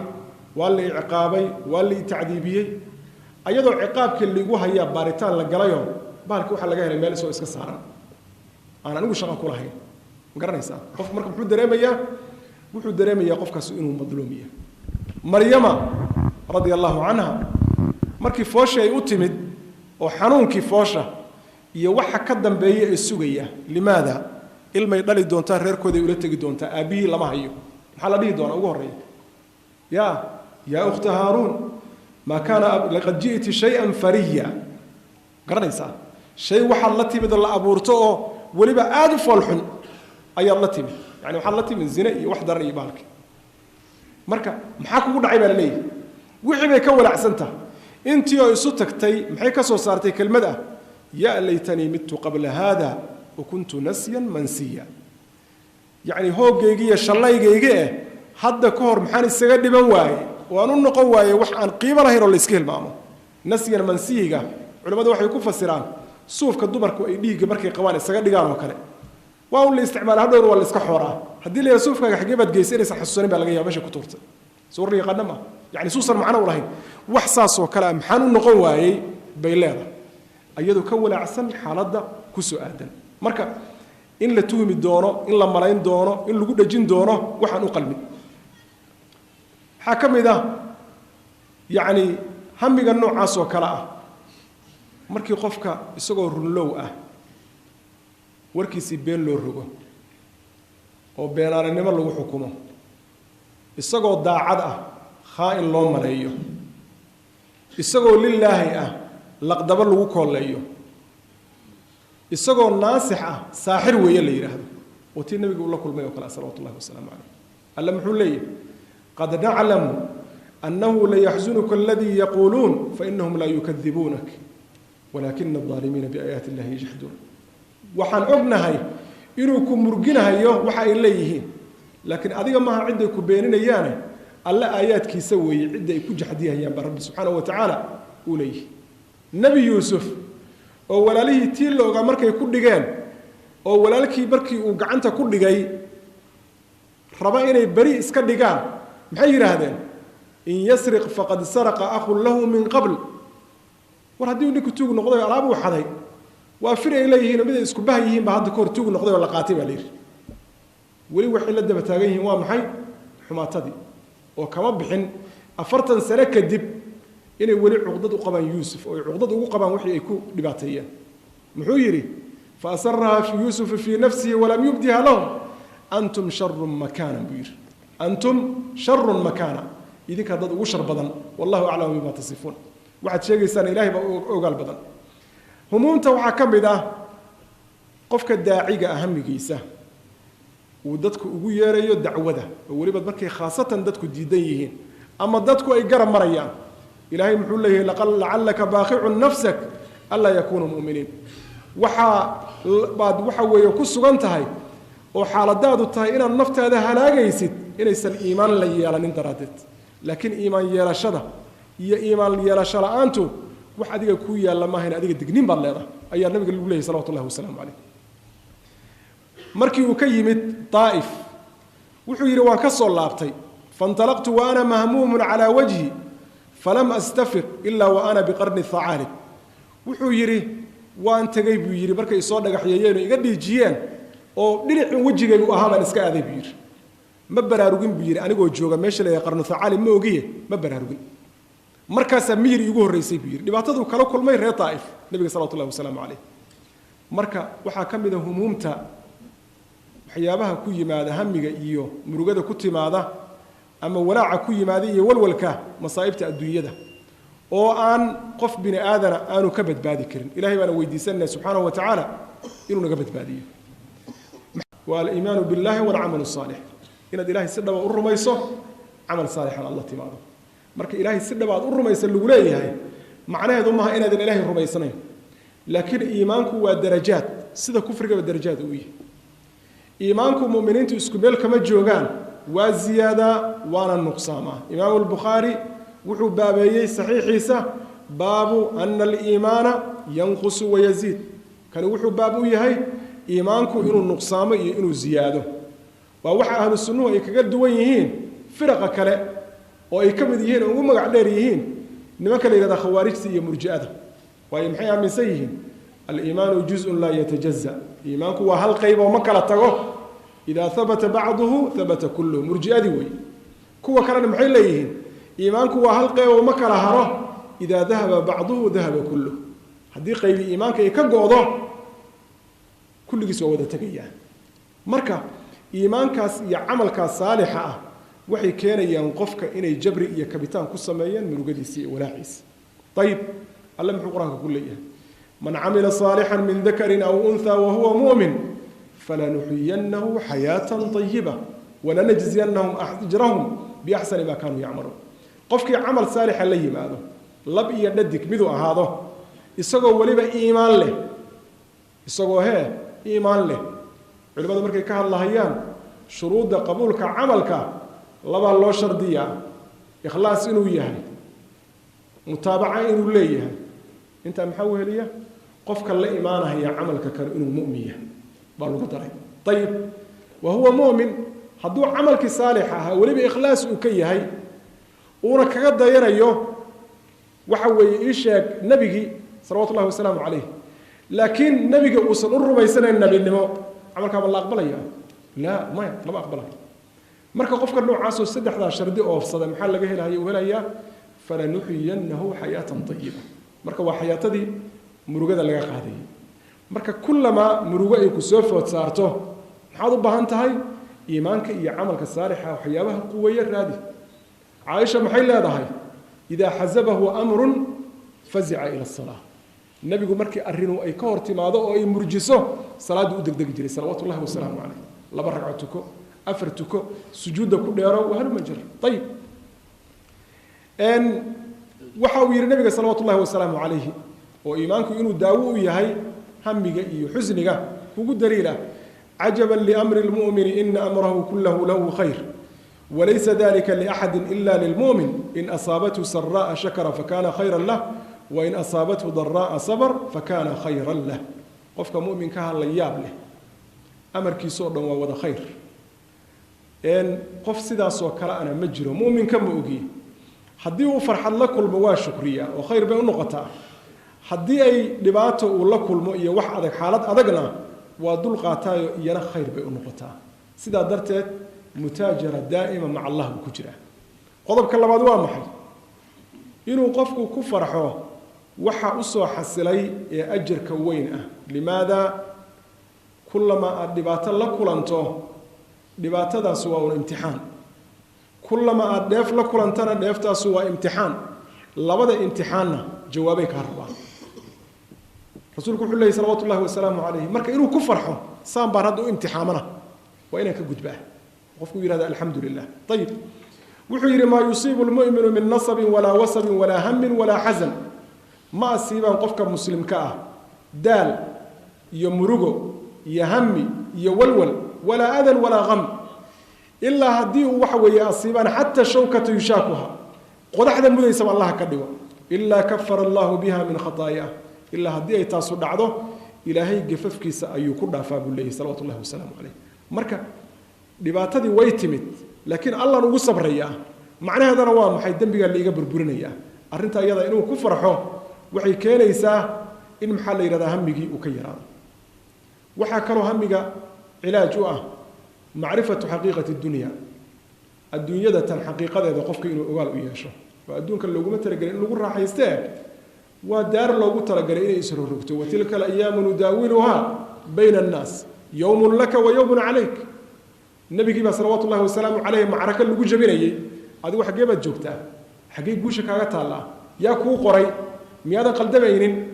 waa la ciqaabay waa la tacdiibiyay ayadoo ciqaabkii liigu haya baaritaan la galayo baalka waxa laga helay meel soo iska saaran aan anigu shaqo ku lahayn ma garanaysaa qof marka wuxuu dareemayaa qofkaas inuu madluum yahay maryama radiyallahu anha markii foosha ay u timid oo xanuunkii foosha iyo waxa ka dambeeyay ee sugaya limaada ilmay dhali doontaa reerkooda ula tagi doontaa aabihi lama hayo maxaa la dhihi doonaa ugu horeeyo ya ukhta Harun ma kana laqad ji'ti shay'an fariya garanaysaa shay waxa la timid la abuurto oo waliba aad u falxun ayaa la timid yani waxa la timid zina iyo wax daran iyo baalki marka maxaa kugu dhacay baa leeyahay wixii bay ka walaacsanta intii oo isu tagtay maxay ka soo saartay kelmad ah ya laytani mittu qabla hada wa kuntu nasiyan mansiya yani hoogaygiya shallaygayga hadda ka hor maxaan isaga dhiban waayay waan u noqon waayay wax aan qiimo lahayn oo la iska hilmaamo nasiyan mansiyiga culimadu waxay ku fasiraan suufka dumarku ay dhiiga markay qabaan isaga dhigaan oo kale waa uu la isticmaal hadhow waa la iska xooraa hadii la suufkaaga xageebad geysanaysa xasuusan baa laga yaabaa meesha ku tuurtay suurri qadama يعني سوسر معنا ولا هي وحساس وكلام حنون نقواي بيلاده أيده كولا عسل حالده كسو آدم مركا إن لا توهم الدونه إن لا ملاين دونه إن لجود الجن دونه وحنو قلبي حكم إذا يعني هم يجنوا عاص وكلاء مركي قفك يسقوا الرلوء وركي سبين له الرجو أو بين النمر له حكومه يسقوا داعدة خائن لو مليو isagoo lillaahi laqdaba lagu kooleeyo isagoo naasix saaxir weeye la yiraahdo wati nabiga uu la kulmay oo kala sallallahu wasallam alayhi alla muxuu leeyahay qad na'lamu annahu la yahzunuka alladhi yaqulun fa innahum la yukaththibunak walakinna adh-dhalimina bi ayati allahi yajhadun waxaan ognahay inuu ku murginayo waxa ay leeyihiin laakiin adiga ma aha cid ku beeninayaan alla aayaadkiisa weeye cid ay ku jaxdiyayaan rabbi subhanahu wa ta'ala ulay nabi yusuf oo walaalihii tii looga markay ku dhigeen oo walaalkii markii uu gacanta ku dhigay raba inay bari iska dhigaan maxay yiraahdeen in yasriq faqad saraqa akhu lahu min qabl war hadii uu tuug noqday alaab uu xaday waa firay ilayhiin mid isku bahayihiin ba hadda koor tuug noqday oo la qaatay baa leeyahay wali wixii la daba taagan yihiin waa maxay xumaatadii oo kama bixin 40 sano kadib inay wali cuqdad u qabaan Yusuf oo cuqdad ugu qabaan wixii ay ku dhibaateeyeen muxuu yiri fa asarraha fi Yusuf fi nafsihi wa lam yubdiha lahum antum sharrun makana bir antum sharrun makana idinka dad ugu shar badan wallahu a'lamu bima tasifun waxaad sheegaysaan ilaahay ba ogaal badan humuumta waxa kamid ah qofka daaciga ahamigiisa ودتك ugu yeerayo dacwada waliba markay khaasatan dadku diidan yihiin ama dadku ay garab marayaan إلهي محله لعلك باخع نفسك ألا يكونوا مؤمنين بعد ويكسو أنتهي وحالداد التهي إن النفط هذا هلاقيسد إن الإيمان لا يلا ننتردد لكن إيمان يلا شذا يا إيمان يلا شلا أنتو واحد يقول يا الله ما هنا أديك دقنين بالله أي النبي قال له صلى الله وسلم عليه مركي وكيمت طائف وحير وكسر لابتي فانطلقت وأنا مهموم على وجهي فلم أستفق إلا وأنا بقرن الثعالب وحيري وأنت جايب يجري بركة يصادق حيايين يقدر يجيان أو دلع وجهي وأهم نسكا هذا بير ما براروجين بير أنا جو جوجا ماشي لا قرن الثعالب ما وجيه ما براروجين مركز سمير يجوه الرئيس بير لبعضهم كلو كل ما يرى طائف النبي صلى الله عليه وسلم عليه مركز وحكم ذا همومته waxyaabaha ku yimaada hamiga iyo murugada ku timaada ama walaaca ku yimaada iyo walwalka masaa'ibta adduunyada oo aan qof bini aadana aanu ka badbaadi karin ilaahay baan weydiisanaa subhanahu wa ta'ala inuu naga badbaadiyo wal iimaanu billahi wal amalu salih inaad ilaahay si dhab ah u rumayso amal saalix Allah timaado marka ilaahay si dhab ah u rumaysan lagu leeyahay macnaheedu ma aha inaad ilaahay rumaysanayn laakiin iimaanku waa darajaad sida kufriga darajaad u yahay إيمانكم مؤمنين تسكبل كما جوجان وزيادة وانا النقصامة إمام البخاري وحو بابي صحيح عيسى باب أن الإيمان ينقص ويزيد كان وحو بابو يهي إيمانكم إنو النقصامة إنو زيادة ووحا أهل السنة يكقد ويهين فرق كلا ويكمد يهين وهم قاعدين يهين إنما كان إذا خوارج سي مرجئة ويمحيها من سيهين الإيمان جزء لا يتجزأ إيمانك وهل قيب ومكلا تغو إذا ثبت بعضه ثبت كله مرجئة دي كوا كان محيل ليهن إيمانك وهل قيب ومكلا هره إذا ذهب بعضه ذهب كله هذه قيب إيمانك يكقوضه كل جسوة وده تقيا مركا إيمانك يعملك صالحة وحي كان ينقفك إني جبري يكبتان كسميا من وقديسي ولا عيس طيب علم حقراك كليا من عمل صالحا من ذكر أو أنثى وهو مؤمن فلنحيينه حياة طيبة ولنجزينهم أجرهم بأحسن ما كانوا يعملون قفك عمل صالح اللي ماذا لب يددك مذو هذا يسقوا وليبا إيمان له يسقوا هي إيمان له علماء مركي كهل الله أيام شروط قبولك عملك لبا الله شردية إخلاص إنه يهي متابعة إنه ليه أنت محوه ليه قفك الله إيمانه هي عملك كان إنه مؤمنية بالقدر طيب وهو مؤمن هدو عملك صالحة ولي بإخلاص وكيه هي ورك قد يريه وحوي إيشك نبيه صلوات الله وسلامه عليه لكن نبيه وصل الربع سنة النبي اللي هو عملك بالله أقبله لا ما أقبله مركب قفك النوع عاسو السد 11 دي أوف صدى محل به هي وهي فلنحيينه حياة طيبة مركب وحياته دي مرugada laga qaaday marka kullama murugo ay ku soo food saarto maxaad u baahan tahay iimaanka iyo amalka saalixa waxyaabaha quwaya raadi Aisha maxay leedahay ida hazabahu amrun fazi'a ila as-salah nabigu markii arinu ay ka hortimaado oo ay murjiso salaadu u degdeg jiray salawaatullaahi wa salaamu alayhi laba ragcad tuko afar tuko sujuuda ku dheero waxa ma jiro tayib waxa uu yiri nabiga salawaatullaahi wa salaamu alayhi وإيمانك إنه داوو يهي همك إيو حزنك وقد دليلا عجبا لأمر المؤمن إن أمره كله له خير وليس ذلك لأحد إلا للمؤمن إن أصابته سراء شكر فكان خيرا له وإن أصابته ضراء صبر فكان خيرا له قفك مؤمن كهل لياب له أمر كيسور ووضع خير إن قف سدا سوكرا أنا مجره مؤمن كم أجي حديه فرح الله كل مواش شكرية وخير بين نقطة haddii ay dhibaato uu la kulmo iyo wax adag xaalad adagna waa dul qaataayo iyana khayr bay u noqotaa sida darteed mutaajara daa'ima ma Allah ku jira qodobka labaad waa maxay inuu qofku ku farxo waxa u soo xasilay ee ajirka weyn ah limaada kullama aad dhibaato la kulanto dhibaatadaas waa un imtixaan kullama aad dheef la kulantana dheeftaas waa imtixaan labada imtixaanna jawaabay ka rabaa رسولك الله صلوات الله وسلامه عليه مرك إنه كفرحه صام بارد امتحامنا وإنك قد باه وفقوا إلى هذا الحمد لله طيب وحير ما يصيب المؤمن من نصب ولا وصب ولا هم ولا حزن ما أصيبا قفك مسلم كأه دال يمرقو يهمي يولول ولا أذى ولا غم إلا هديه وحوي أصيبا حتى شوكة يشاكها قد أحد مدى يسمى الله كدوا إلا كفر الله بها من خطاياه إلا هديه تاسو دعضه إلهي قفف كيس أيو كرنا فاب الله صلوات الله وسلامه عليه مركا دباتدي ويتمت لكن الله نقول صبر إياه معنى هذا نوام حي الدنبي اللي يقبر برنا إياه أرنت أيضا إنه كفرحه وحي كان يساه إن محل إلى همجي وكيران وحكروا همجا علاجه معرفة حقيقة الدنيا ده حقيقة إذا قفك إنه قال إياشه وأدونك اللي قمت ترجع إنه قرر راح يستاهل ودار لو قلت ترجع إنه يسر الركتو وتلك الأيام نداولها بين الناس يوم لك ويوم عليك النبي كيما صلوات الله وسلامه عليه معركة اللي قول جبيني هذا واحد جابت جوكته حقيقة بوشك على الله يا كو قري ميادا قلدمين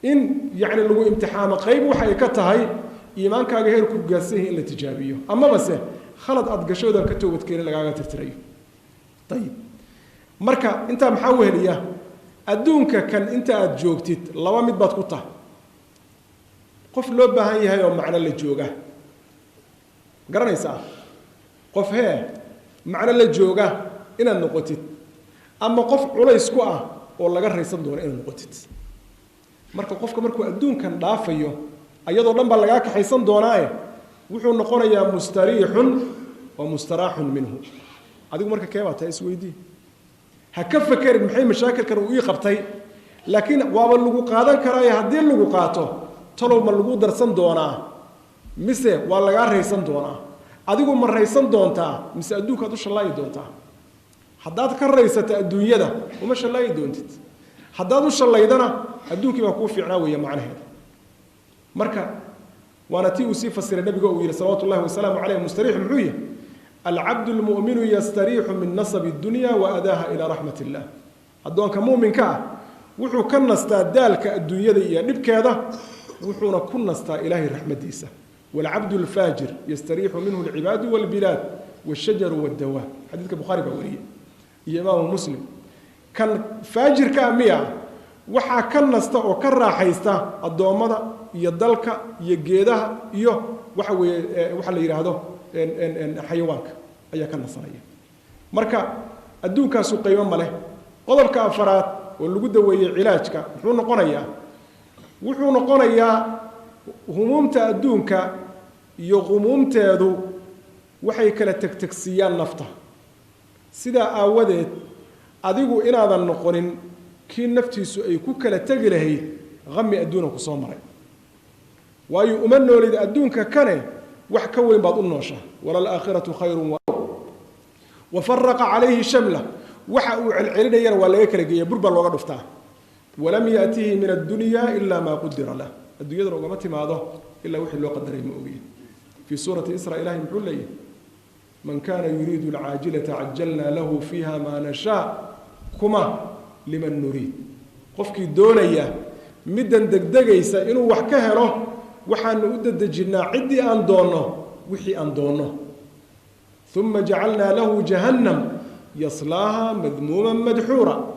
إن يعني لو امتحان قيب وحيكتها هاي إيمانك غير كوجاسه إلا تجابيه أما بس خلط أدقشوا ذا كتوبة كير لقاعدة ترتريه طيب مركا أنت محاول إياه أدونك كان أنت أتجوكتت لوامد بتقطع قف لوبة هاي يوم معنا اللي جوجه قرن يسا قف هي معنا اللي جوجه إن النقطة أما قف ولا يسقى ولا قرر يصدون إن النقطة مركا قف كمركو أدون كان ضعفيه أيضا لما لقاك حيصن دوناي وحو نقول يا مستريح ومستراح منه هذه مركا كيف تسويدي هكف فكر محي مشاكل كانوا يقبطي لكن وابا لغو قادن كراي هدي لغو قاتو تلو ما لغو درسن دونا مسه waa laga reysan doonaa adigu ma reysan doontaa mise adduunka aad u shalay doontaa haddaad ka reysata adduunyada uma shalay doontid haddaad u shalaydana adduunkii baa ku fiicnaa weeye macnaheeda marka waana tii uu sii fasiray nabiga uu yiri sallallahu alayhi wasallam alayhi mustariix muxuu العبد المؤمن يستريح من نصب الدنيا وأداها إلى رحمة الله أدونك مؤمن كا وحو كنستا دالك الدنيا دي نبكي هذا وحونا كنستا إلهي رحمة ديسة والعبد الفاجر يستريح منه العباد والبلاد والشجر والدواب حديث البخاري بوريه إمام مسلم كان فاجر كامية وحا كنستا وكرا حيستا الدوامة يدلك يجيدها وحا اللي يرهده حيوانك أي كان صنايع مركا أدونك سوق يوم ماله قدرك أفراد واللي قد ويا علاجك وحنا قنايا همومت أدونك يغمومت ذو وحي كلا تكسيان نفطه سدا أودت أديكو إن هذا النقرن كين نفتي سؤال كلا تجله غمي أدونك صامرين ويؤمنوا لذا أدونك كنه وحكوين بعض النوشة ولا الآخرة خير وفرق عليه شمله وحقوا العلن ير ولا يكرج يبرب الوقت فتاه ولم يأتيه من الدنيا إلا ما قدر له الدنيا رقمتي ما ضه إلا وحي لو قدر يمؤيه في سورة إسراء إلهي محول ليه من كان يريد العاجلة عجلنا له فيها ما نشاء كما لمن نريد قفك الدولية مدن دقدقيسا إنه وحكاه له وحان أدد جنا عدي أن دونه وحي أن دونه ثم جعلنا له جهنم يصلاها مذموما مدحورا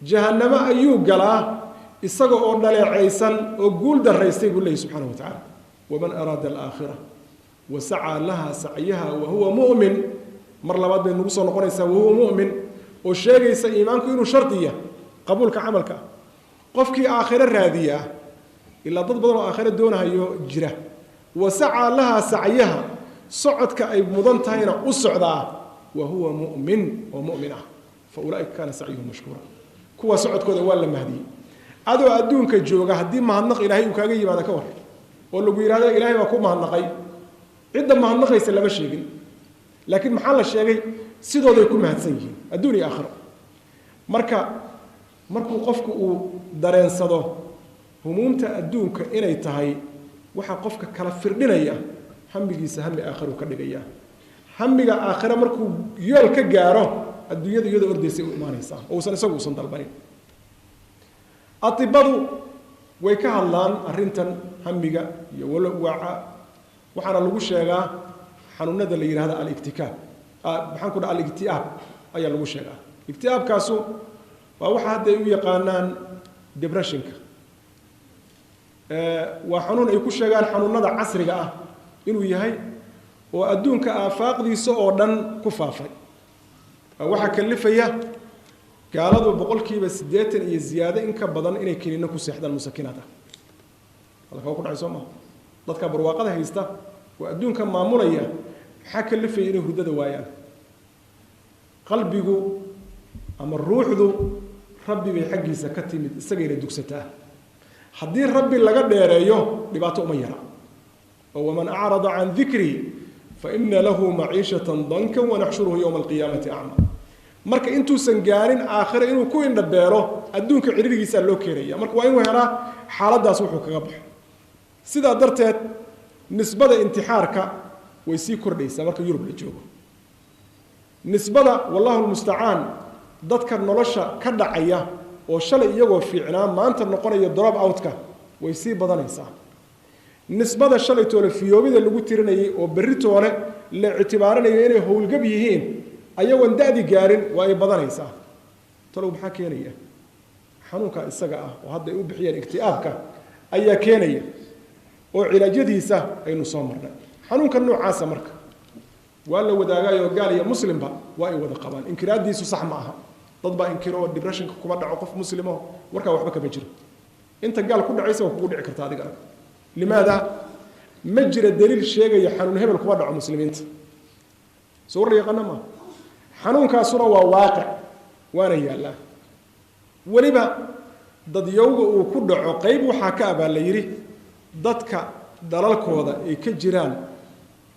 جهنم أيوب قلا إسقى أورنا لعيسى وقول در رئيسي يقول الله سبحانه وتعالى ومن أراد الآخرة وسعى لها سعيها وهو مؤمن مر لبعض بين نقص ونقريسا وهو مؤمن والشيء يسا إيمانك إنه شرطية قبولك عملك قفك آخر الرادية إلا ضد بدل آخر دونها يجرى وسعى لها سعيها صعدك أي مضنتها هنا أسعدا وهو مؤمن ومؤمنة فأولئك كان سعيهم مشكورا كوا صعد كذا ولا مهدي هذا أدونك الجوجة هدي ما هنق إلهي وكاجي بعد كور واللي بيقول هذا إلهي ما كون ما هنقي عدة ما هنق يسلم الشيء لكن محل الشيء سيدو ذي يكون مهتسين الدنيا آخر مركو قفك ودارين صدو همومت أدونك إلى تهاي وحقفك كلا فردنيا همبي سهم آخر وكذا همبي آخر مركو يول كجاره الدنيا ذي يدور ديسي ما نسا أو سنسوي صندل بني أطباء ويكهلان أرنتن همبي يقول وحنا لقوش يا حنونا اللي هذا الاكتكاب maxaan ku dhaha al-igti'aab ayaa lagu sheegaa igti'aabkaasu waa waxa hadda ay u yaqaanaan depressionka waa xanuun ay ku sheegaan xanuunada casriga ah inuu yahay oo adduunka aafaaqdiisa oo dhan ku faafay waxa kalifaya gaaladu boqolkiiba 80 iyo ziyaado in ka badan inay kiniino ku seexdaan musakinaad ah halka ku dhacay Soomaa dadka barwaaqada haysta oo adduunka maamulaya waxa kalifaya inay hurdada waayaan qalbigu ama ruuxdu rabbi bay xaqiisa ka timid isagayna dugsataa haddii rabbi laga dheereeyo dhibaato uma yara oo waman a'rada an dhikri fa inna lahu ma'ishatan dankan wa nahshuruhu yawm al-qiyamati a'ma marka intuusan gaarin aakhira inuu ku indhabeelo adduunka ciriirigiisa loo keenaya marka waa inuu helaa xaaladaas wuxuu kaga baxo sidaa darteed nisbada intixaarka way sii kordhaysaa marka Yurub la joogo nisbada wallahu almusta'an dadka nolosha ka dhacaya oo shalay iyagoo fiicnaa maanta noqonaya drop out-ka way sii badanaysaa nisbada shalay toole fiyoobida lagu tirinayay oo berri toole la ictibaarinayo inay howlgab yihiin ayagoon da'di gaarin waa ay badanaysaa talow maxaa keenaya xanuunka isaga ah oo hadda ay u bixiyeen igti'aabka ayaa keenaya oo cilaajadiisa aynu soo marnay xanuunka noocaasa marka waa la wadaagayo gaal iyo muslimba waa ay wada qabaan inkiraadiisu sax ma aha dad baa inkiro depression kuma dhaco qof muslimo warka waxba kama jiro inta gaal ku dhacaysa waa kugu dhici karta adiga limaada ma jira daliil sheegaya xanuun hebel kuma dhaco muslimiinta soo war yaqaan ma xanuunkaasuna waa waaqic waana yaala waliba dad yowga uu ku dhaco qayb waxa ka abaa la yiri dadka dalalkooda ay ka jiraan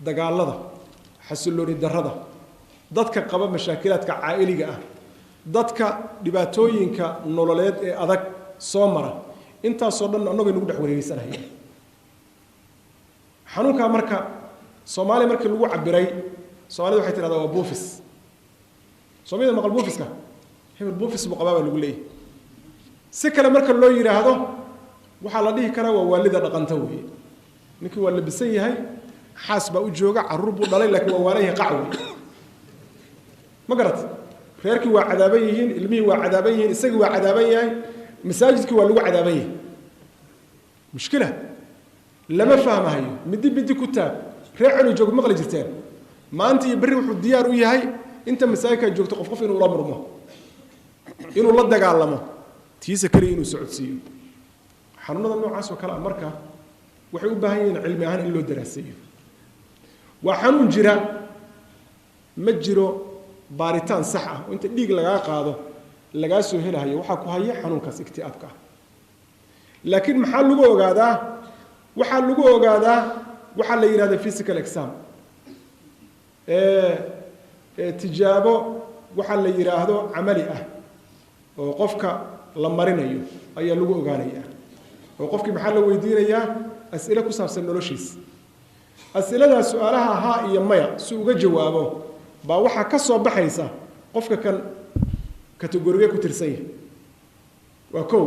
dagaalada xasilooni darrada dadka qaba mashaakilaadka caa'iliga ah dadka dhibaatooyinka nololeed ee adag soo mara intaas oo dhan annagu inagu dhex wareegsanahay xanuunka marka Soomaali markii lagu cabiray Soomaalidu waxay tiraahdaa waa buufis Soomaalida maqal buufiska hebel buufis muqababa lagu leeyahay si kale marka loo yiraahdo waxa la dhihi karaa waa waalida dhaqanta weeye ninkii waa labisan yahay xaas baa u jooga carruur buu dhalay laakiin waa waalahay qacwi ma garat reerkii waa cadaaban yihiin ilmihii waa cadaaban yihiin isagii waa cadaaban yahay masaajidkii waa lagu cadaaban yahay mushkila lama fahmayo midi ku taab reer cali joog maqli jirteen maanta iyo bari wuxuu diyaar u yahay inta masaajidka joogto qof inuu la murmo inuu la dagaalamo tiisa kale inuu socodsiiyo xanuunada noocaas oo kala marka waxay u baahan yihiin cilmi ahaan in loo daraaseeyo waa xanuun jira ma jiro baaritaan sax ah oo inta dhiig laga qaado laga soo helayo waxa ku haya xanuunkaas igtiaabka laakiin maxaa lagu ogaadaa waxa la yiraahdo physical exam tijaabo waxa la yiraahdo amali ah oo qofka la marinayo ayaa lagu ogaanaya oo qofkii maxaa la weydiinayaa as'ila ku saabsan noloshiisa as'ilada su'aalaha ha iyo maya si uga jawaabo baa waxa ka soo baxaysa qofka kan kategoriga ku tirsan yahay waa koow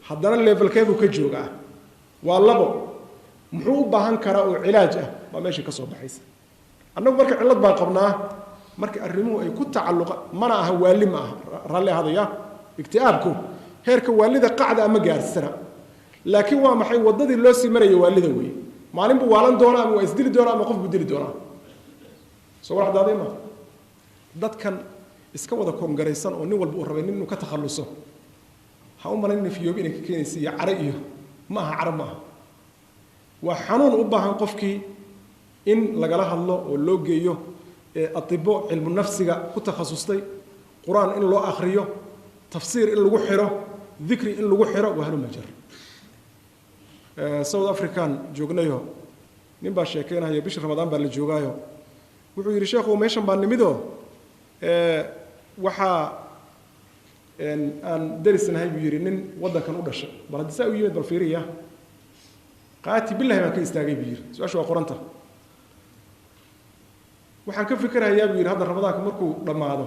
haddana levelkeedu ka joogaa waa labo muxuu u baahan karaa oo cilaaj ah baa meesha ka soo baxaysa annagu marka cilad baan qabnaa marka arrimuhu ay ku tacalluqa mana aha waali ma aha raalli hadaya igtiaabku heerka waalida qacda ama gaarsana laakiin waa maxay wadadii loo sii marayo waalida weeye maalin buu waalan doonaa ama waa isdili doonaa ama qof buu dili doonaa soo war xadaadey ma dadkan iska wada koongaraysan oo nin walba uu rabay inuu ka takhaluso ha u malayn fiyoobi inay ka keenaysa iyo cara iyo ma aha cara ma aha waa xanuun u baahan qofkii in lagala hadlo oo loo geeyo atibo cilmu nafsiga ku takhasustay quraan in loo akhriyo tafsiir in lagu xiro dhikri in lagu xiro waa halu majar South African joognayo nin baa sheekeynaya bishii Ramadaan baa la joogaayo wuxuu yiri sheekhu meeshan baan nimido waxa aan darisnahay buu yiri nin wadankan u dhashay bal hadii saa u yimid bal fiiriya qaati billahi ma ka istaagay buu yiri su'aashu waa qoranta waxaan ka fikirayaa buu yiri hadda Ramadaanka markuu dhamaado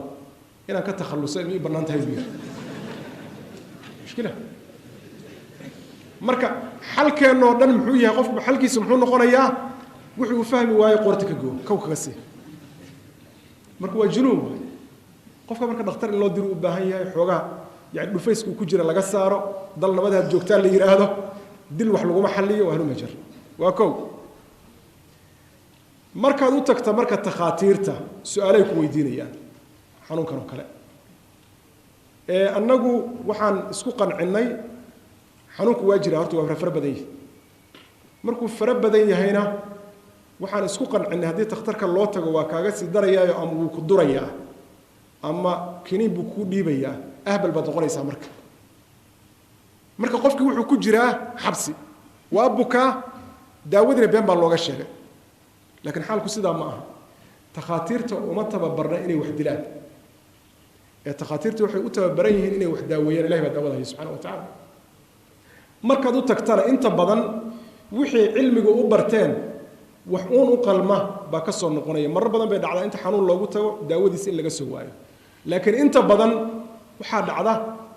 inaan ka takhaluso inay banaan tahay buu yiri mushkila marka xalkeeno dhan muxuu yahay qofku xalkiisu muxuu noqonayaa wuxuu fahmi waayo qorta ka goo kaw kaga si marka waa junuun qofka marka dhakhtar in loo diro u baahan yahay xoogaa yani dhufaysku ku jira laga saaro dal nabadaad joogtaan la yiraahdo dil wax lagu xalliyo waa ma jir waa kow markaad u tagto marka takhaatiirta su'aalay ku weydiinayaan xanuunkan oo kale annagu waxaan isku qancinay xanuunku waa jira horta waa fara badan yahay markuu fara badan yahayna waxaan isku qancinay haddii takhtarka loo tago waa kaaga sii darayaayo ama wuu ku durayaa ama kiniin buu ku dhiibayaa ahbal baad noqonaysaa marka qofkii wuxuu ku jiraa xabsi waa bukaa daawadina been baa looga sheegay laakiin xaalku sidaa ma aha takhaatiirta uma tababarna inay wax dilaan takhaatiirta waxay u tababaran yihiin inay wax daaweeyaan ilahay baa daawada haya subxaana wa tacaala markaad u tagtana inta badan wixii cilmigu u barteen wax uun u qalma baa ka soo noqonaya marar badan bay dhacdaa inta xanuun loogu tago daawadiisa in laga soo waayo laakiin inta badan waxaa dhacda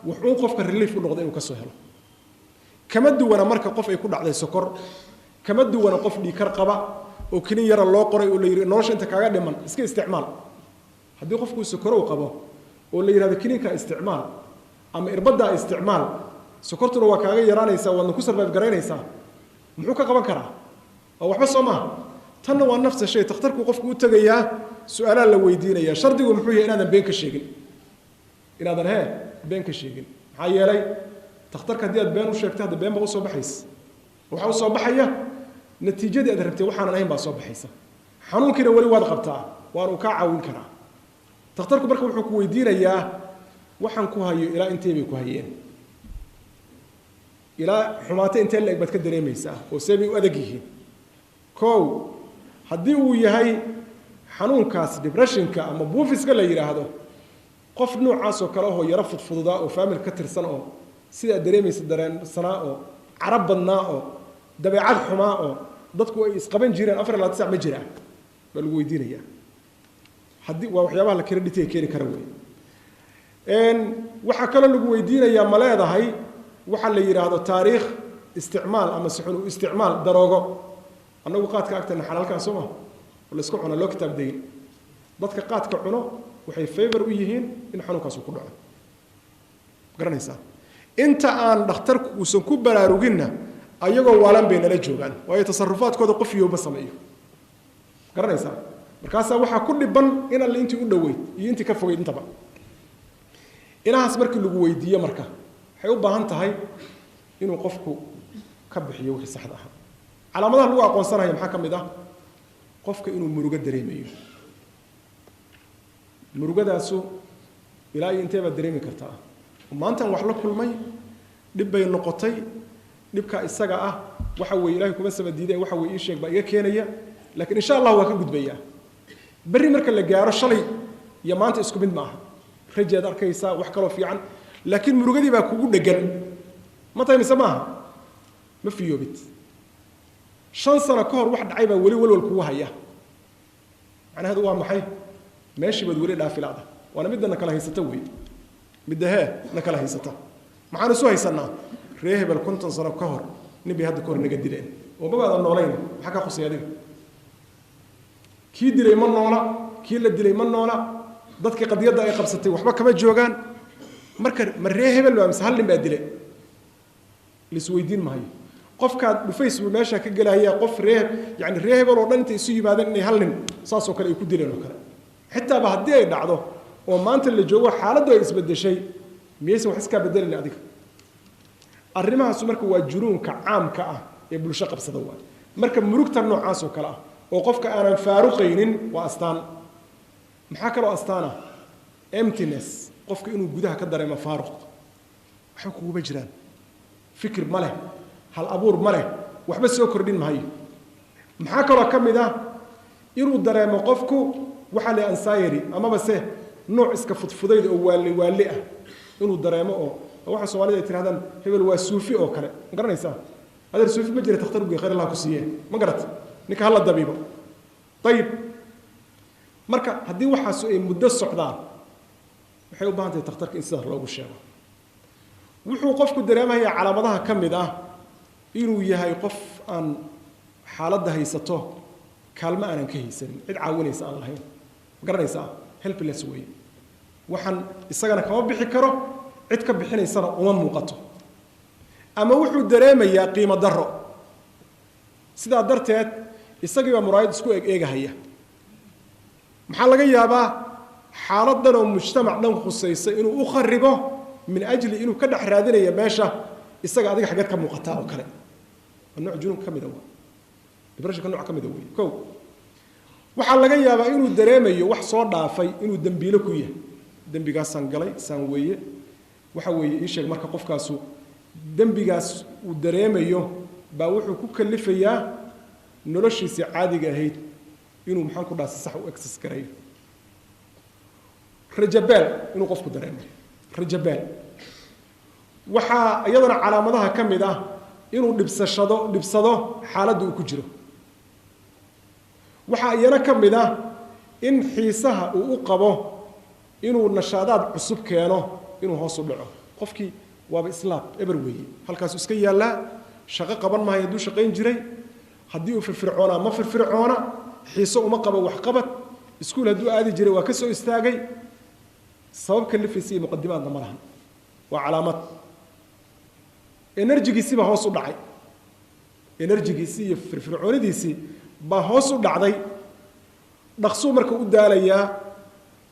wax uun qofka relief u noqdo inuu ka soo helo kama duwana marka qof ay ku dhacday sokor kama duwana qof dhiikar qaba oo kinin yara loo qoray oo la yiri nolosha inta kaaga dhiman iska isticmaal haddii qofku sokor uu qabo oo la yiraahdo kininka isticmaal ama irbada isticmaal sokortuna waa kaaga yaraanaysaa waadna ku survive garaynaysaa muxuu ka qaban karaa oo waxba soo maaha tanna waa nafsa shay takhtarku qofku u tagayaa su'aalaha la weydiinayaa shardigu muxuu yahay inaadan been ka sheegin inaadan been ka sheegin maxaa yeelay takhtarka haddii aad been u sheegto hadda been baa u soo baxaysa waxaa u soo baxaya natiijadii aad rabtay waxaanan ahayn baa soo baxaysa xanuunkiina weli waad qabtaa waana uu kaa caawin karaa takhtarku marka wuxuu ku weydiinayaa waxaan ku hayo ilaa intee bay ku hayeen ilaa xumaata intee la eg baad ka dareemaysaa oo see bay u adag yihiin kow haddii uu yahay xanuunkaas depressionka ama buufiska la yidhaahdo qof noocaas oo kale ahoo yaro fudfududaa oo faamilka ka tirsan oo sidaa dareemaysa dareensanaa oo carab badnaa oo dabeecad xumaa oo dadku ay isqaban jireen 24 saac ma jiraan baa lagu weydiinayaa haddii waa waxyaabaha la credit keeni kara wey waxaa kaloo lagu weydiinayaa ma leedahay waxa la yiraahdo taariikh isticmaal ama suxun isticmaal daroogo annagu qaadka agtana xalaalkan soo ma wala isku cuna loo kitaab deyn dadka qaadka cuno waxay favor u yihiin in xanuunkaas ku dhaco garanaysaa inta aan dhakhtarku uusan ku baraaruginna ayagoo waalan bay nala joogaan waayo tasarrufaadkooda qof yooba sameeyo garanaysaa markaasaa waxaa ku dhiban in alle intii u dhoweyd iyo intii ka fogeyd intaba ilahaas markii lagu weydiiyo marka waxay u baahan tahay inuu qofku ka bixiyo wixii saxda ah calaamadaha lagu aqoonsanayo maxaa ka mid ah qofka inuu murugo dareemayo murugadaasoo ilaa intee baad dareemi kartaa maantan wax la kulmay dhib bay noqotay dhibka isaga ah waxa weeye ilaahay kuma sabadiiday waxa weeye sheeg baa iga keenaya laakiin insha Allah waa ka gudbaya bari marka la gaaro shalay iyo maanta isku mid maaha rajaad arkaysa wax kale oo fiican laakiin murugadii baa kugu dhagan ma tahay misamaha ma fiyoobid 5 sano ka hor wax dhacay baa wali walwal kugu haya macnaheedu waa maxay meeshii baad wali dhaafilaada waana midna kala haysata weey middaha na kala haysata maxaan soo haysanaa reehbal konton sano ka hor nibi hadda kor naga dileen oo babaada nooleyn waxa ka khusay adiga kii dilay ma noola kii la dilay ma noola dadkii qadiyada ay qabsatay waxba kama joogaan marka ma reehbal waa hal nin baa dilay lisweydiin maayo qofka dhufays meesha ka galaya qof yani reehbal oo dhan inta isu yimaadeen inay hal nin saas oo kale ay ku dileen oo kale xitaa ba haddii ay dhacdo oo maanta la joogo xaaladdu ay isbedeshay miyaysan wax iska bedelin adiga arrimahaas marka waa juruunka caamka ah ee bulsho qabsada waa marka murugta noocaas oo kale ah oo qofka aanan faaruqaynin waa astaan maxaa kale oo astaan ah emptiness qofka inuu gudaha ka dareemo faaruq waxa kuuba jiraan fikir ma leh hal abuur ma leh waxba soo kordhin maayo maxaa kale oo kamid ah inuu dareemo qofku waxa la anxiety ama base nooc iska fudfudeyd oo waali ah inuu dareemo oo waxa Soomaalida ay tirahdaan hebel waa suufi oo kale garanaysaa هذا السوفي ما جرى تختار بخير الله كسيه ما قرأت نك هلا الدبيبة طيب مركا هدي واحد سؤال مدة الصعدان وحيو بانت تختار إنسان الله بالشارع وحوقفك الدرامة هي على مدها كم ده إنه يها يقف عن حالة ده يسطه كلمة أنا كهيسن عد عاوني يسأل الله هين قرن يسأل helpless way waxaan isagana kama bixi karo cid ka bixinaysana uma muuqato ama wuxuu dareemayaa qiimo darro sidaa darteed isagii baa muraayad isku eegahaya maxaa laga yaabaa xaaladan oo mujtamac dhan khusaysa inuu u kharibo min ajli inuu ka dhex raadinayo meesha isaga adiga xageed ka muuqataa oo kale nooc junuun ka mid ah depression ka nooc ka mid ah way kow waxaa laga yaabaa inuu dareemayo wax soo dhaafay inuu dambiilo ku yahay dambigaasaan galay saan weeye waxa weeye ii sheeg marka qofkaasu dambigaas uu dareemayo baa wuxuu ku kalifayaa noloshiisa caadiga ahayd inuu maxaan ku dhaasi sax u access gareeyo rajabeel inuu qofku dareemo rajabeel waxaa iyadana calaamadaha ka mid ah inuu dhibsado xaaladda uu ku jiro waxaa iyana ka mid ah in xiisaha uu u qabo inuu nashaadaad cusub keeno inuu hoos u dhaco qofkii waaba islaab eber weeye halkaasuu iska yaallaa shaqo qaban maayo hadduu shaqayn jiray haddii uu firfircoonaa ma firfircoona xiiso uma qabo waxqabad iskuul hadduu aadi jiray waa ka soo istaagay sabab kalifaysa iyo muqadimaadna ma lahan waa calaamad enerjigiisii baa hoos u dhacay enerjigiisii iyo firfircoonidiisii baa hoos u dhacday dhaqsuu marka u daalayaa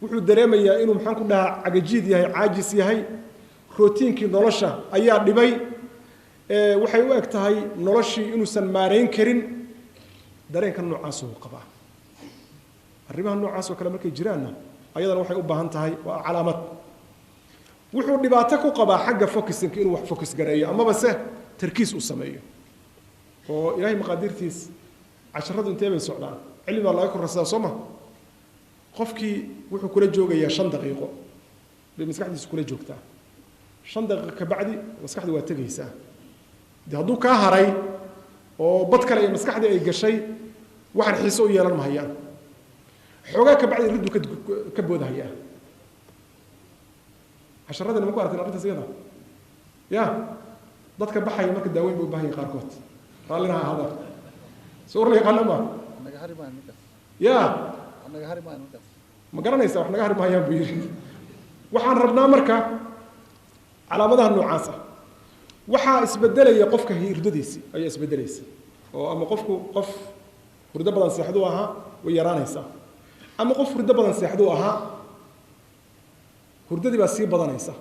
wuxuu dareemayaa inuu maxaan ku dhahaa cagajiid yahay caajis yahay rootiinkii nolosha ayaa dhibay waxay u eg tahay noloshii inuusan maarayn karin dareenka noocaasuu qabaa arrimaha noocaas oo kale markay jiraanna ayadana waxay u baahan tahay waa calaamad wuxuu dhibaato ku qabaa xagga focusinka inuu wax focus gareeyo amaba se tarkiis uu sameeyo oo ilaahay maqaadirtiis casharadu intee bay socdaan cilmi baa laga kororsadaa soo ma qofkii wuxuu kula joogayaa 5 daqiiqo bay maskaxdiisu kula joogtaa 5 daqiiqo ka bacdi maskaxdu waa tagaysaa hadduu kaa haray oo bad kale iyo maskaxdii ay gashay waxaan xiiso u yeelan mahayaan xoogaa ka bacdi riddu ka boodahaya casharadana ma ku aragteen arrintaas iyada ya dadka baxaya marka daaweyn bay u baahan yihiin qaarkood raallina ha ahaada soo la yaqaana ma ya ma garanaysaa wax naga hari mahayaan buu yidhi waxaan rabnaa marka calaamadaha noocaas ah waxaa isbedelaya qofka hurdadiisii ayaa isbedelaysa oo ama qofku qof hurdo badan seexduu ahaa way yaraanaysaa ama qof hurdo badan seexduu ahaa hurdadii baa sii badanaysa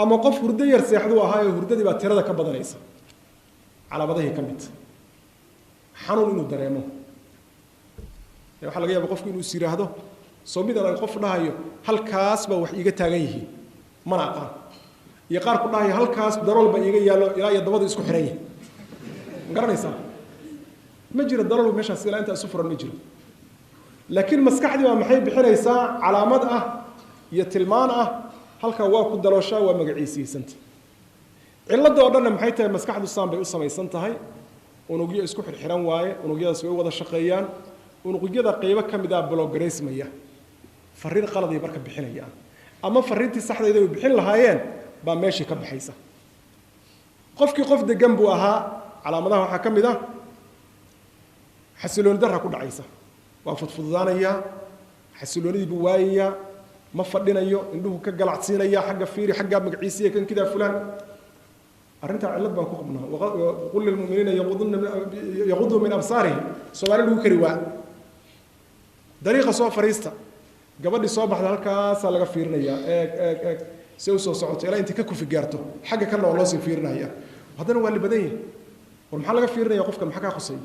ama qof hurdo yar seexduu ahaa ee hurdadii baa tirada ka badanaysa calaamadahii ka mid xanuun inuu dareemo waxaa laga yaabaa qofku inuu is yidhaahdo soo mid aan qof dhahayo halkaas baa wax iiga taagan yihiin mana aqaan iyo qaar ku dhahayo halkaas darool baa iiga yaallo ilaa iyo dabadu isku xiran yahay ma garanaysaa ma jiro darool meeshaas ilaa intaa isu furan ma jiro laakiin maskaxdii baa maxay bixinaysaa calaamad ah iyo tilmaan ah halkaa waa ku dalooshaa waa magaciisiisanta cilladda oo dhanna maxay tahay maskaxdu saan bay u samaysan tahay unugyo isku xirxiran waaye unugyadaas way wada shaqeeyaan unugyada qaybo ka mid ah blogareysmaya fariin qaladay marka bixinayaan ama fariintii saxdayda ay bixin lahaayeen baa meeshii ka baxaysa qofkii qof degan buu ahaa calaamadaha waxaa ka mid ah xasilooni darra ku dhacaysa waa fudfudaanaya xasiloonidii buu waayayaa ma fadhinayo indhuhu ka galacsiinaya xagga fiiri xagga magaciisiya kan kidaa fulaan arrintaa cillad baan ku qabnaa qul lilmu'miniina yaquduu min absaarihim soomaali lagu kari waa dariiqa soo fariista gabadhii soo baxda halkaasaa laga fiirinayaa eeg si u soo socoto ilaa intii ka kufi gaarto xagga kalena waa loo sii fiirinaya haddana waa la badan yahay war maxaa laga fiirinaya qofkan maxaa kaa khusay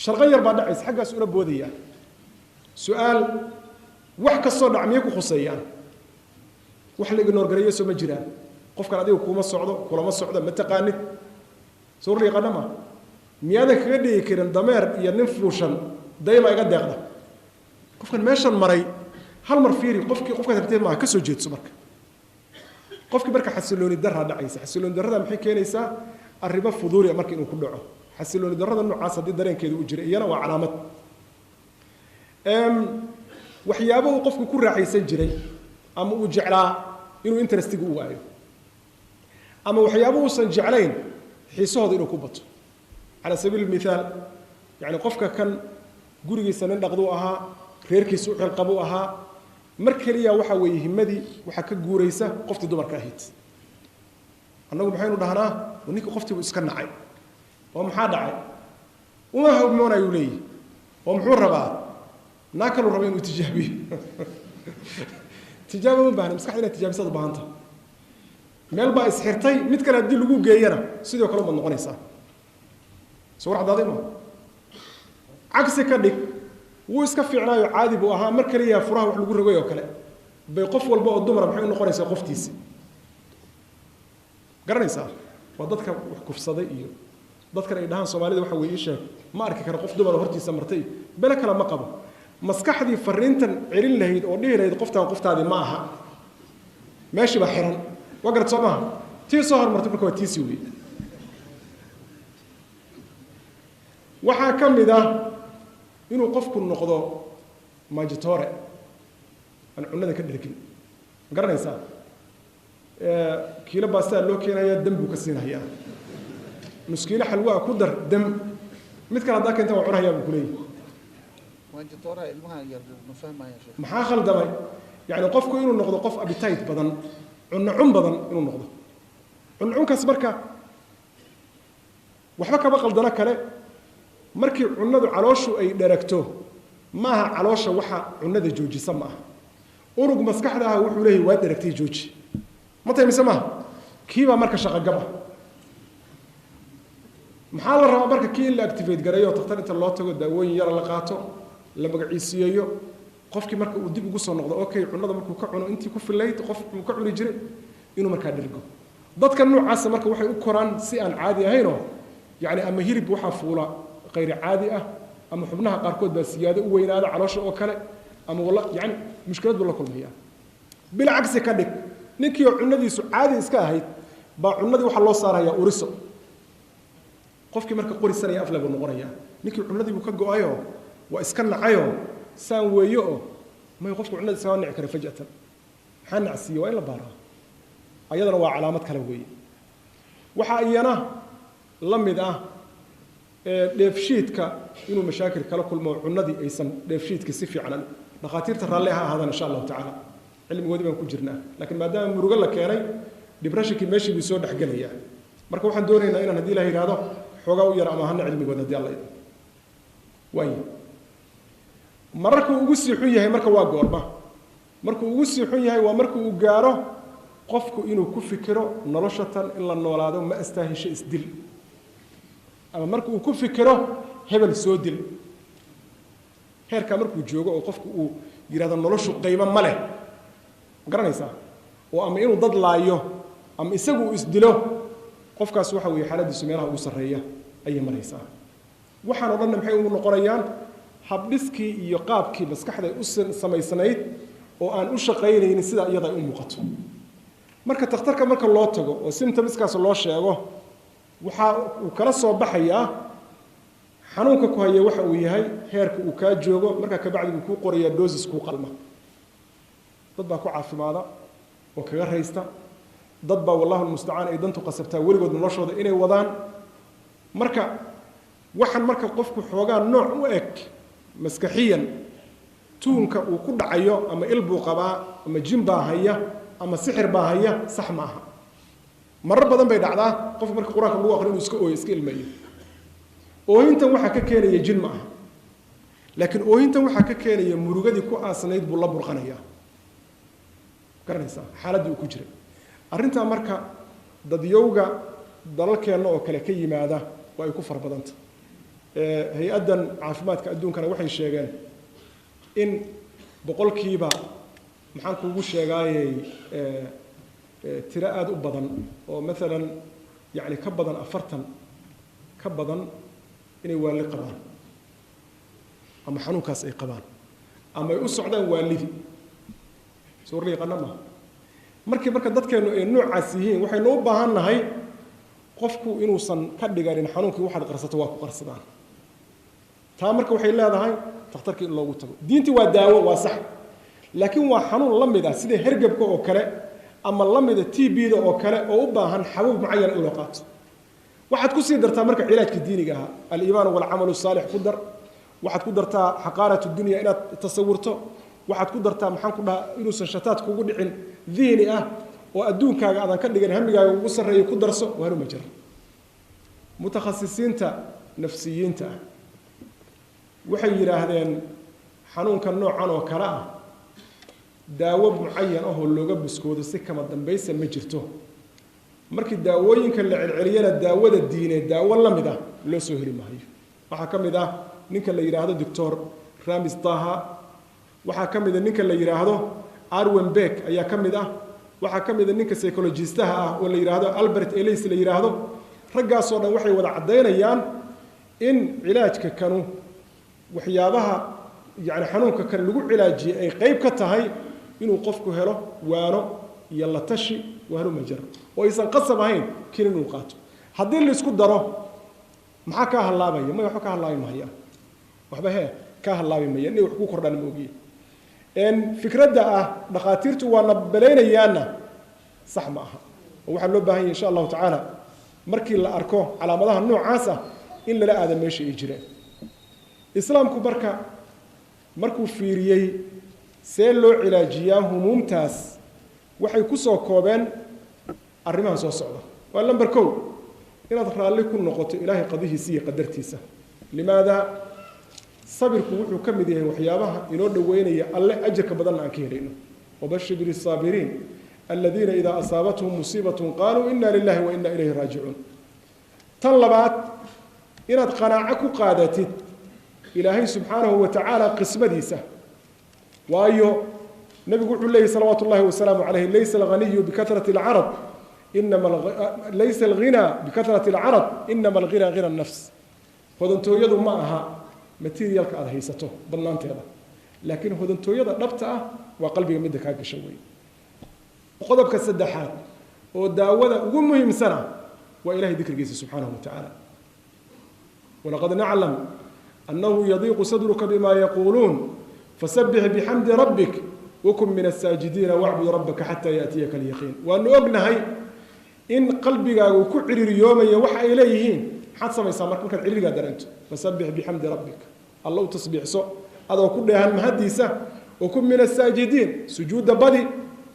sharqo yar baa dhacaysa xaggaas ula boodaya su-aal wax kastoo dhac miyay ku khuseeyaan wax la ignoor gareeyo soo ma jiraan qofkan adiga kuma socdo kulama socdo ma taqaanid soo la yaqaana ma miyaadan kaga dhigi karin dameer iyo nin fuushan dayma iga deeqda qofkan meeshan maray hal mar fiiri qofka rabtay ma ka soo jeedso marka qofkii marka xasilooni darra dhacaysa xasilooni darrada maxay keenaysaa arrimo fuduuli marka inuu ku dhaco xasilooni darrada noocaas haddii dareenkeedu u jira iyana waa calaamad waxyaabo uu qofku ku raaxaysan jiray ama uu jeclaa inuu interestiga u waayo ama waxyaabo uusan jeclayn xiisahooda inuu ku bato cala sabiili lmithaal yani qofka kan gurigiisa nin dhaqduu ahaa reerkiisa u xilqabuu ahaa markaliya waxa weeye himadii waxa ka guuraysa qoftii dumarka ahayd annagu maxaynu dhahnaa ninka qoftii uu iska nacay oo maxaa dhacay uma hawmoonayo leeyahay oo muxuu rabaa naakalu raba inuu tijaabiyo tijaabo ma baahna maskaxda inaad tijaabisada u baahanta meel baa isxirtay mid kale haddii lagu geeyana sidoo kale uma noqonaysaa soo cadaaday ma cagsi ka dhig wuu iska fiicnaayo caadi buu ahaa mar kaliya furaha wax lagu rogay oo kale bay qof walba oo dumar maxay u noqonaysaa qoftiisa garanaysaa waa dadka wax kufsaday iyo dadkan ay dhahaan Soomaalida waxa weeye sheeg ma arki karo qof dumar hortiisa martay bala kala ma qabo maskaxdii fariintan cirin lahayd oo dhihi lahayd qoftaadi ma aha meeshii ba xiran waqrad Soomaa tii soo hormartay markaa tiisi weey waxa kamid ah inuu qofku noqdo majitore aan cunada ka dhirkin garanaysaa kiila baasta loo keenaya dambu ka siinaya muskiila xalwa ku dar dam mid kale hadaa keenta waa cunaya buu kuleeyahay majitore ilmaha yar ma fahmaya sheekh maxaa khaldamay yani qofku inuu noqdo qof appetite badan cun badan inuu noqdo cunkaas marka waxba kaba qaldana kale markii cunadu calooshu ay dharagto maaha caloosha waxa cunada joojisa maaha urug maskaxda ah wuxuu leeyahay waa dharagtay jooji ma taymise maaha kiiba marka shaqo gaba maxaa la rabaa marka kii la activate gareeyo takhtar inta loo tago daawooyin yar la qaato la magaciisiyo qofkii marka uu dib ugu soo noqdo okay cunada markuu ka cuno intii ku filayd qof uu ka cuni jiray inuu marka dhargo dadka noocaas marka waxay u koraan si aan caadi ahayn yani ama hilib waxa fuula غير عادي أما حبناها قاركود بس زيادة وين هذا علاشة أو كله أما والله يعني مشكلة والله كل هي بالعكس كذلك نكي عندي عادي إسكاهيد بعندي وحلا صار هي أورسو قف كمرك قوري سنة أفلق النقرية نكي عندي بكجو أيوه وإسكن أيوه سويه ما يقف عندي سوى نعكر فجأة حن عسيه وين لبارة أيضا هو علامات كلوية وحقيقة لم يده ديفشيتك إنه مشاكل كلا كل ما عندي أيسن ديفشيتك سفي على دخاتير ترى لها هذا إن شاء الله تعالى علم ودي ما نكون جرنا لكن ما دام مرجع لك يعني دبرشك ماشي بيسود حقنا يعني مركو واحد دورنا إن هدي له هذا حوجا ويرى ما هن علم ودي الله وين مركو وجسي حية هي مركو واجوربا مركو وجسي حية هي ومركو وجاره قفكو إنه كفكره نرشة إلا النولادة ما استاهش إسدل ama markuu uu ku fikiro hebel soo dil heerka markuu joogo oo qofku uu yiraahdo noloshu qiimo ma leh garanaysaa oo ama inuu dad laayo ama isagu isdilo qofkaas waxa weeye xaaladiisu meelaha ugu sareeya ayay maraysaa waxaan oo dhan maxay ugu noqonayaan habdhiskii iyo qaabkii maskaxda u samaysanayd oo aan u shaqaynaynin sida iyada u muuqato marka takhtarka marka loo tago oo symptomskaas loo sheego waxa uu kala soo baxayaa xanuunka ku haya waxa uu yahay heerka uu ka joogo marka ka bacdi uu ku qorayaa doses ku qalma dad baa ku caafimaada oo kaga raysta dad baa wallahu musta'aan ay dantu qasabtaa waligood noloshooda inay wadaan marka waxan marka qofku xoogaa nooc u eg maskaxiyan tuunka uu ku dhacayo ama ilbu qabaa ama jimba haya ama sixir baa haya sax ma aha marar badan bay dhacdaa qof marka quraanka lagu aqriyo iska ooyo iska ilmeeyo ooyintan waxa ka keenaya jin ma aha laakiin ooyintan waxa ka keenaya murugadii ku aasnayd buu la burqanaya garanaysa xaaladii uu ku jiray arinta marka dadyowga dalalkeena oo kale ka yimaada waa ay ku farbadanta hay-adan caafimaadka adduunkana waxay sheegeen in boqolkiiba maxaan kuugu sheegaayay tira aad u badan oo مثلا يعني ka badan 40 ka badan inay waali qabaan ama xanuunkaas ay qabaan ama ay u socdaan waalidi soo riiqanama markii marka dadkeenu ay noocaas yihiin waxaynu u baahannahay qofku inuusan ka dhiganin xanuunkii waxaad qarsato waa ku qarsadaan taa marka waxay leedahay takhtarkii in loogu tago diintii waa daawo waa sax laakiin waa xanuun la mid ah sida hergebka oo kale ama lamida TB-da oo kale oo u baahan xabuub macyan in loo qaato waxaad ku sii dartaa marka cilaajka diiniga ah al-iimaan wal amalu saalix ku dar waxaad ku dartaa xaqaaratu dunya inaad tasawirto waxaad ku dartaa maxaan ku dhahaa inuusan shataad kugu dhicin dihni ah oo adduunkaaga aadan ka dhigan hamigaaga ugu sarreeyo ku darso waanu ma jira mutakhasisiinta nafsiyiinta ah waxay yidhaahdeen xanuunka noocan oo kale ah daawo mucayan ah oo looga buskoodo si kama dambaysa ma jirto markii daawooyinka la celceliyana daawada diineed daawo la mid ah loo soo heli maayo waxaa ka mid ah ninka la yidhaahdo doctor ramis taha waxaa ka mid ah ninka la yidhaahdo arwen beck ayaa ka mid ah waxaa ka mid ah ninka psychologistaha ah oo la yidhaahdo albert ellis la yidhaahdo raggaasoo dhan waxay wada caddaynayaan in cilaajka kanu waxyaabaha yani xanuunka kan lagu cilaajiyey ay qayb ka tahay inuu qofku helo waano iyo la tashi waano ma jiro oo aysan qasab ahayn kinin inuu qaato haddii la isku daro maxaa kaa hallaabaya ma waxba ka hallaabi mahayaan waxba hee kaa hallaabi maya inay wax ku kordhaan ma ogiye fikradda ah dhakhaatiirtu waa nabalaynayaanna sax ma aha oo waxaa loo baahan yahay insha allahu tacaala markii la arko calaamadaha noocaas ah in lala aada meesha ay jireen islaamku markuu fiiriyey see loo cilaajiyaa humuumtaas waxay ku soo koobeen arrimahan soo socda waa lamber 1 inaad raalli ku noqoto ilaahay qadihiisa iyo qadartiisa limaada sabirku wuxuu ka mid yahay waxyaabaha inoo dhaweynaya alle ajarka badanna aan ka helayno wabashir as-saabiriin alladheena idha asabatuhum musibatun qalu inna lillahi wa inna ilayhi raaji'un tan labaad inaad qanaaco ku qaadatid ilaahay subxaanahu wa tacaala qismadiisa waayo nabigu wuxuu leeyahay salawaatu ullahi wasalaamu calayhi laysa alghaniyu bikatrati alcarab laysa alghina bikatrati alcarab inama alghina ghina nafs hodantooyadu ma aha materialka aad haysato badnaanteeda laakiin hodantooyada dhabta ah waa qalbiga midda kaa gasha weeye qodobka saddexaad oo daawada ugu muhiimsana waa ilahay dikrigiisa subxaanahu wa tacaala walaqad naclam أنه يضيق صدرك بما يقولون فسبح بحمد ربك وكن من الساجدين واعبد ربك حتى يأتيك اليقين وأن أغنهي إن قلبك وكعر يوم يوحى إليهين حتى ما يسامرك مكان عريق درنت فسبح بحمد ربك الله تصبح سوء هذا كلها المهدسة وكن من الساجدين سجود بدي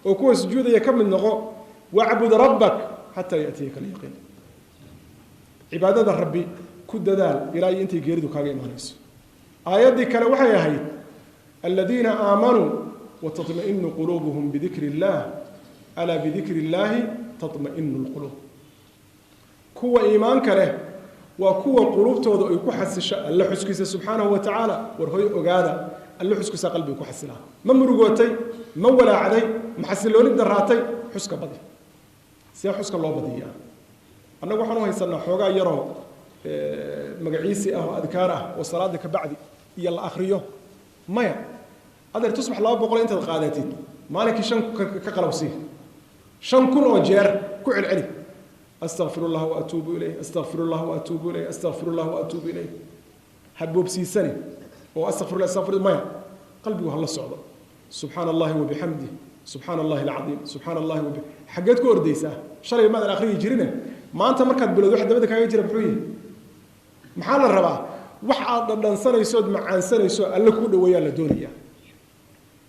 وكن سجود يكمل نغو واعبد ربك حتى يأتيك اليقين عبادة الربي كددال إلى أنت جيرد كاجي مانيس آيات كلا وحي هاي الذين آمنوا وتطمئن قلوبهم بذكر الله ألا بذكر الله تطمئن القلوب كوا إيمان كله وكوا قلوب توضع يكحس الله حسكس سبحانه وتعالى ورهي أجادا الله حسكس قلبي يكحس لها ما مرجوتي ما ولا عدي محسلون الدراتي حسك بدي سيا حسك الله بدي أنا وحنا هاي سنة حوجا يرى magaciisi ah oo adkaar ah oo salaada ka bacdi iyo la akhriyo maya adeer tusbax 200 inta qaadatid maalinki 5 ka qalawsi 5 oo jeer ku celceli astaghfirullah wa atuubu ilayhi astaghfirullah wa atuubu ilayhi astaghfirullah wa atuubu ilayhi habobsiisani oo astaghfirullah maya qalbigu hala socdo subhanallahi wa bihamdihi subhanallahi alazim subhanallahi wa xageed ku ordaysa shalay ma akhriyi jirina maanta markaad bilowdo wax dabada kaaga jira muxuu yahay maxaa la rabaa wax aad dhadhansanayso oo macaansanayso alla ku dhaweeyaa la doonaya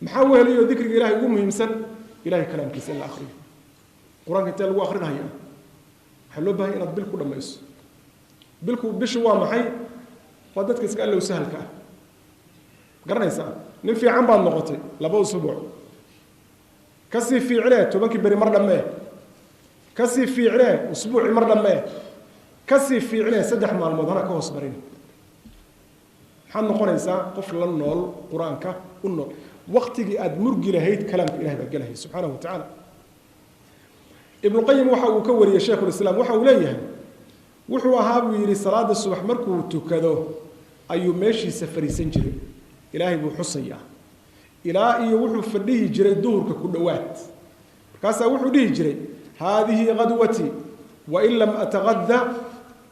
maxaa weeliyo dhikriga ilaahay ugu muhiimsan ilaahay kalaamkiisa in la akhriyo quraanka inta lagu akhrinayo waxa loo baahan inaad bil ku dhamayso bilku bishu waa maxay waa dadka iska alla u sahalka ah garanaysaa nin fiican baad noqotay 2 usbuuc kasii fiicnaa 10 bari mar dhamee kasii fiicnaa usbuuci mar dhamee kasii fiicnaa 3 maalmood hana ka hoos marin waxaan noqonaysaa qof la nool quraanka u nool waqtigii aad murgi lahayd kalaamka ilaahay baa galahay subxaanahu wa tacaala ibnu qayyim waxa uu ka wariyay sheekhu islaam waxa uu leeyahay wuxuu ahaa buu yidhi salaada subax markuu tukado ayuu meeshiisa fariisan jiray ilaahay buu xusayaa ilaa iyo wuxuu fadhihi jiray duhurka ku dhowaad markaasaa wuxuu dhihi jiray هذه غدوتي وإن لم أتغدى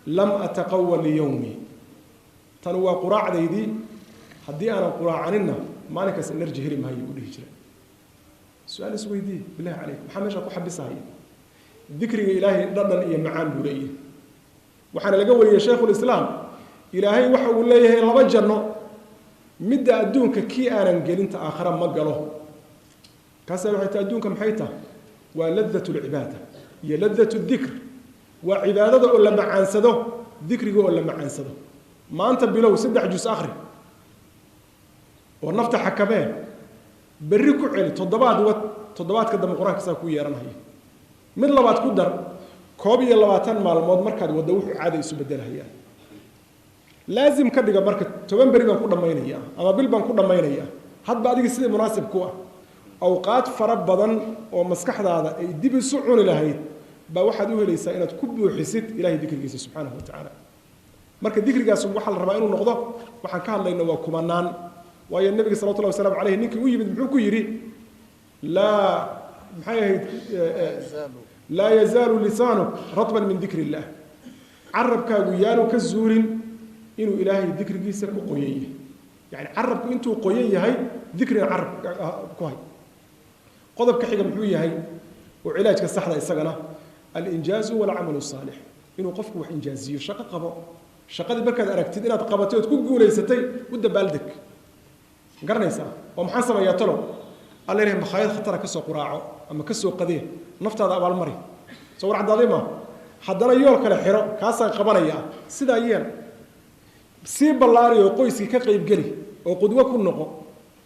لم أتقوى ليومي تنوى قراع ديدي هدي أنا قراع عننا ما نكس نرجع هرم هاي يقول هجرة سؤال سويدي بالله عليك محمد أكو حب صحيح ذكر إلهي ضمن إيه معان بوليه وحنا لقول يا شيخ الإسلام إلهي وحول ليه الله بجرنا midda adduunka kii aanan gelinta aakhira ma galo kaasa waxay tahay adduunka maxay tahay waa ladatu lcibaada iyo ladatu dikr waa cibaadada oo la macaansado dikriga oo la macaansado maanta bilow 3 juz akhri oo nafta xakamee berri ku celi toddobaadka dambe quraanka saa ku yeeranaya mid labaad ku dar 22 maalmood markaad wada wuxuu caadi isu bedelayaa laazim ka dhiga marka 10 bari baan ku dhameynaya ama bil baan ku dhameynaya hadba adiga sidii munaasib ku ah awqaad fara badan oo maskaxdaada ay dib isu cuni lahayd baa waxaad u helaysaa inaad ku buuxisid ilaahay dikrigiisa subxaanahu wa tacaala marka dikrigaas waxa la rabaa inuu noqdo waxaan ka hadlaynaa waa kumanaan waayo nabiga sallallahu alayhi wasallam alayhi ninkii u yimid muxuu ku yiri la yazalu lisanuk ratban min dhikri illah carabkaagu yaanu ka zuulin inuu ilaahay dikrigiisa ku qoyay yani carabku intuu qoyan yahay dikriga carab ku hay qodobka xiga muxuu yahay oo cilaajka saxda isagana al-injaz wal amal salih inuu qofku wax injaaziyo shaqo qabo shaqadii markaad aragtid inaad qabatay oo ku guuleysatay u dabaaldeg garanaysa oo maxaan sameeyaa talo alla ilaahay makhaayad khatar ka soo quraaco ama ka soo qadee naftaada abaal mari soo warcadaday ma haddana yool kale xiro kaasaan qabanaya sida yeel si ballaariyo qoyskii ka qayb gali oo qudwa ku noqo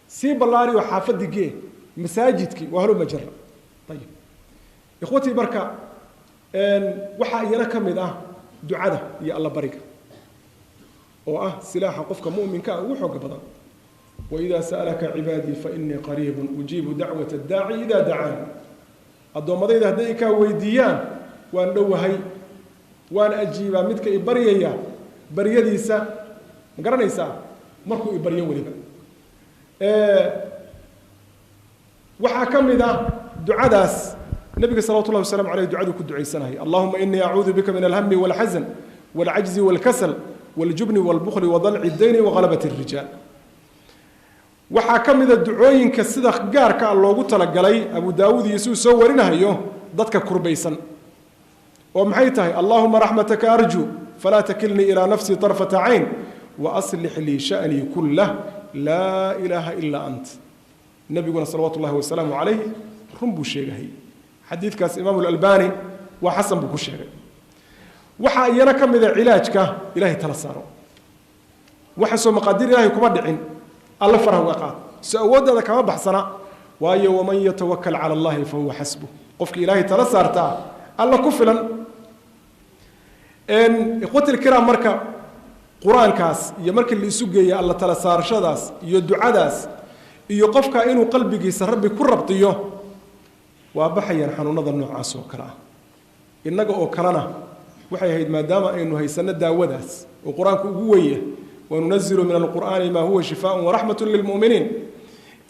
si ballaariyo xaafadigee masaajidkii waa halo majra tayib ikhwati barka waxa iyana kamid ah ducada iyo alla bariga oo ah silaaha qofka mu'minka ugu xoog badan وإذا سألك عبادي فإني قريب أجيب دعوة الداعي إذا دعاني الضوء إذا هديك ويديان وأن دوهي وأن أجيب متك إبريا بريديسا مقرنيسا مركو إبريا ولبا وحاكم إذا دعاء داس النبي صلى الله عليه وسلم عليه دعاء كدعي سنه اللهم إني أعوذ بك من الهم والحزن والعجز والكسل والجبن والبخل وضلع الدين وغلبة الرجال waxaa kamida ducooyinka sida gaarka loogu talagalay Abu Daawud Yeesu soo warinayo dadka kurbaysan oo maxay tahay Allahumma rahmataka arju fala takilni ila nafsi tarfata ayn wa aslih li sha'ni kullah la ilaha illa ant nabiyuna sallallahu wa sallam alayhi rumbu sheegay xadiidkaas Imam al-Albani wa hasan bu ku sheegay waxa iyana kamida cilaajka Ilaahay tala saaro waxa soo maqadir Ilaahay kuma dhicin الله فرح وقع سأود هذا كما بحثنا وأي ومن يتوكل على الله فهو حسبه قفك إلهي تلسارتا الله كفلا إن إخوتي الكرام مركا قرآن كاس يمرك اللي يسوق يا الله تلسار شداس يدعى داس يقفك إنه قلبك يسرب كل ربطيه وبحيا حنو نظر نعاس وكرا إنك أوكلنا وحي هيد ما دام إنه هي سنة داوداس وقرآن قوية وننزل من القرآن ما هو شفاء ورحمة للمؤمنين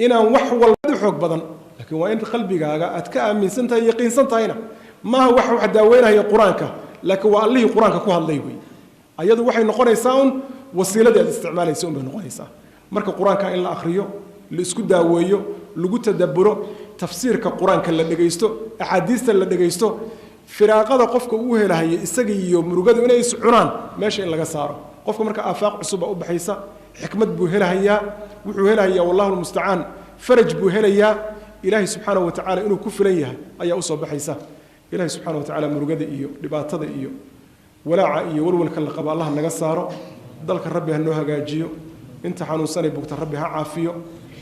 إن وحو الحق بدن لكن وين قلبك أتكأ من سنة يقين سنة هنا ما هو وحو حدا وينها هي قرآنك لكن والله قرآنك كوها الله يوي أيضا وحي نقول يساون وسيلة الاستعمال يسون به نقول يسا مرك قرآنك إلا آخريه لسكود داويه لقول تدبره تفسير كقرآن كلا دقيستو أحاديث كلا دقيستو فراقة قفك أوه لهي السجي ومرقد وين يسعران ماشي إلا قصاره قفك مركا آفاق عصبة أبحيسة حكمة بوهلا هي وحوهلا هي والله المستعان فرج بوهلا هي إلهي سبحانه وتعالى إنه كفر ليها أي أصبح بحيسة إلهي سبحانه وتعالى مرقد إيو لباطد إيو ولا عائيو والول كلا قبا الله نقصاره ضلك ربي هنوها قاجيو انت حانو سنة بوقت ربي عافيو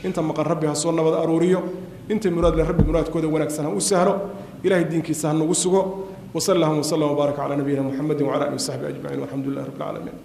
انت مقر ربي هصورنا وذا أروريو انت مراد لربي مراد كودا ونك سنة وسهرو إلهي الدين كي سهنو وسقو وصلى الله وسلم وبارك على نبينا محمد وعلى آله وصحبه أجمعين والحمد لله رب العالمين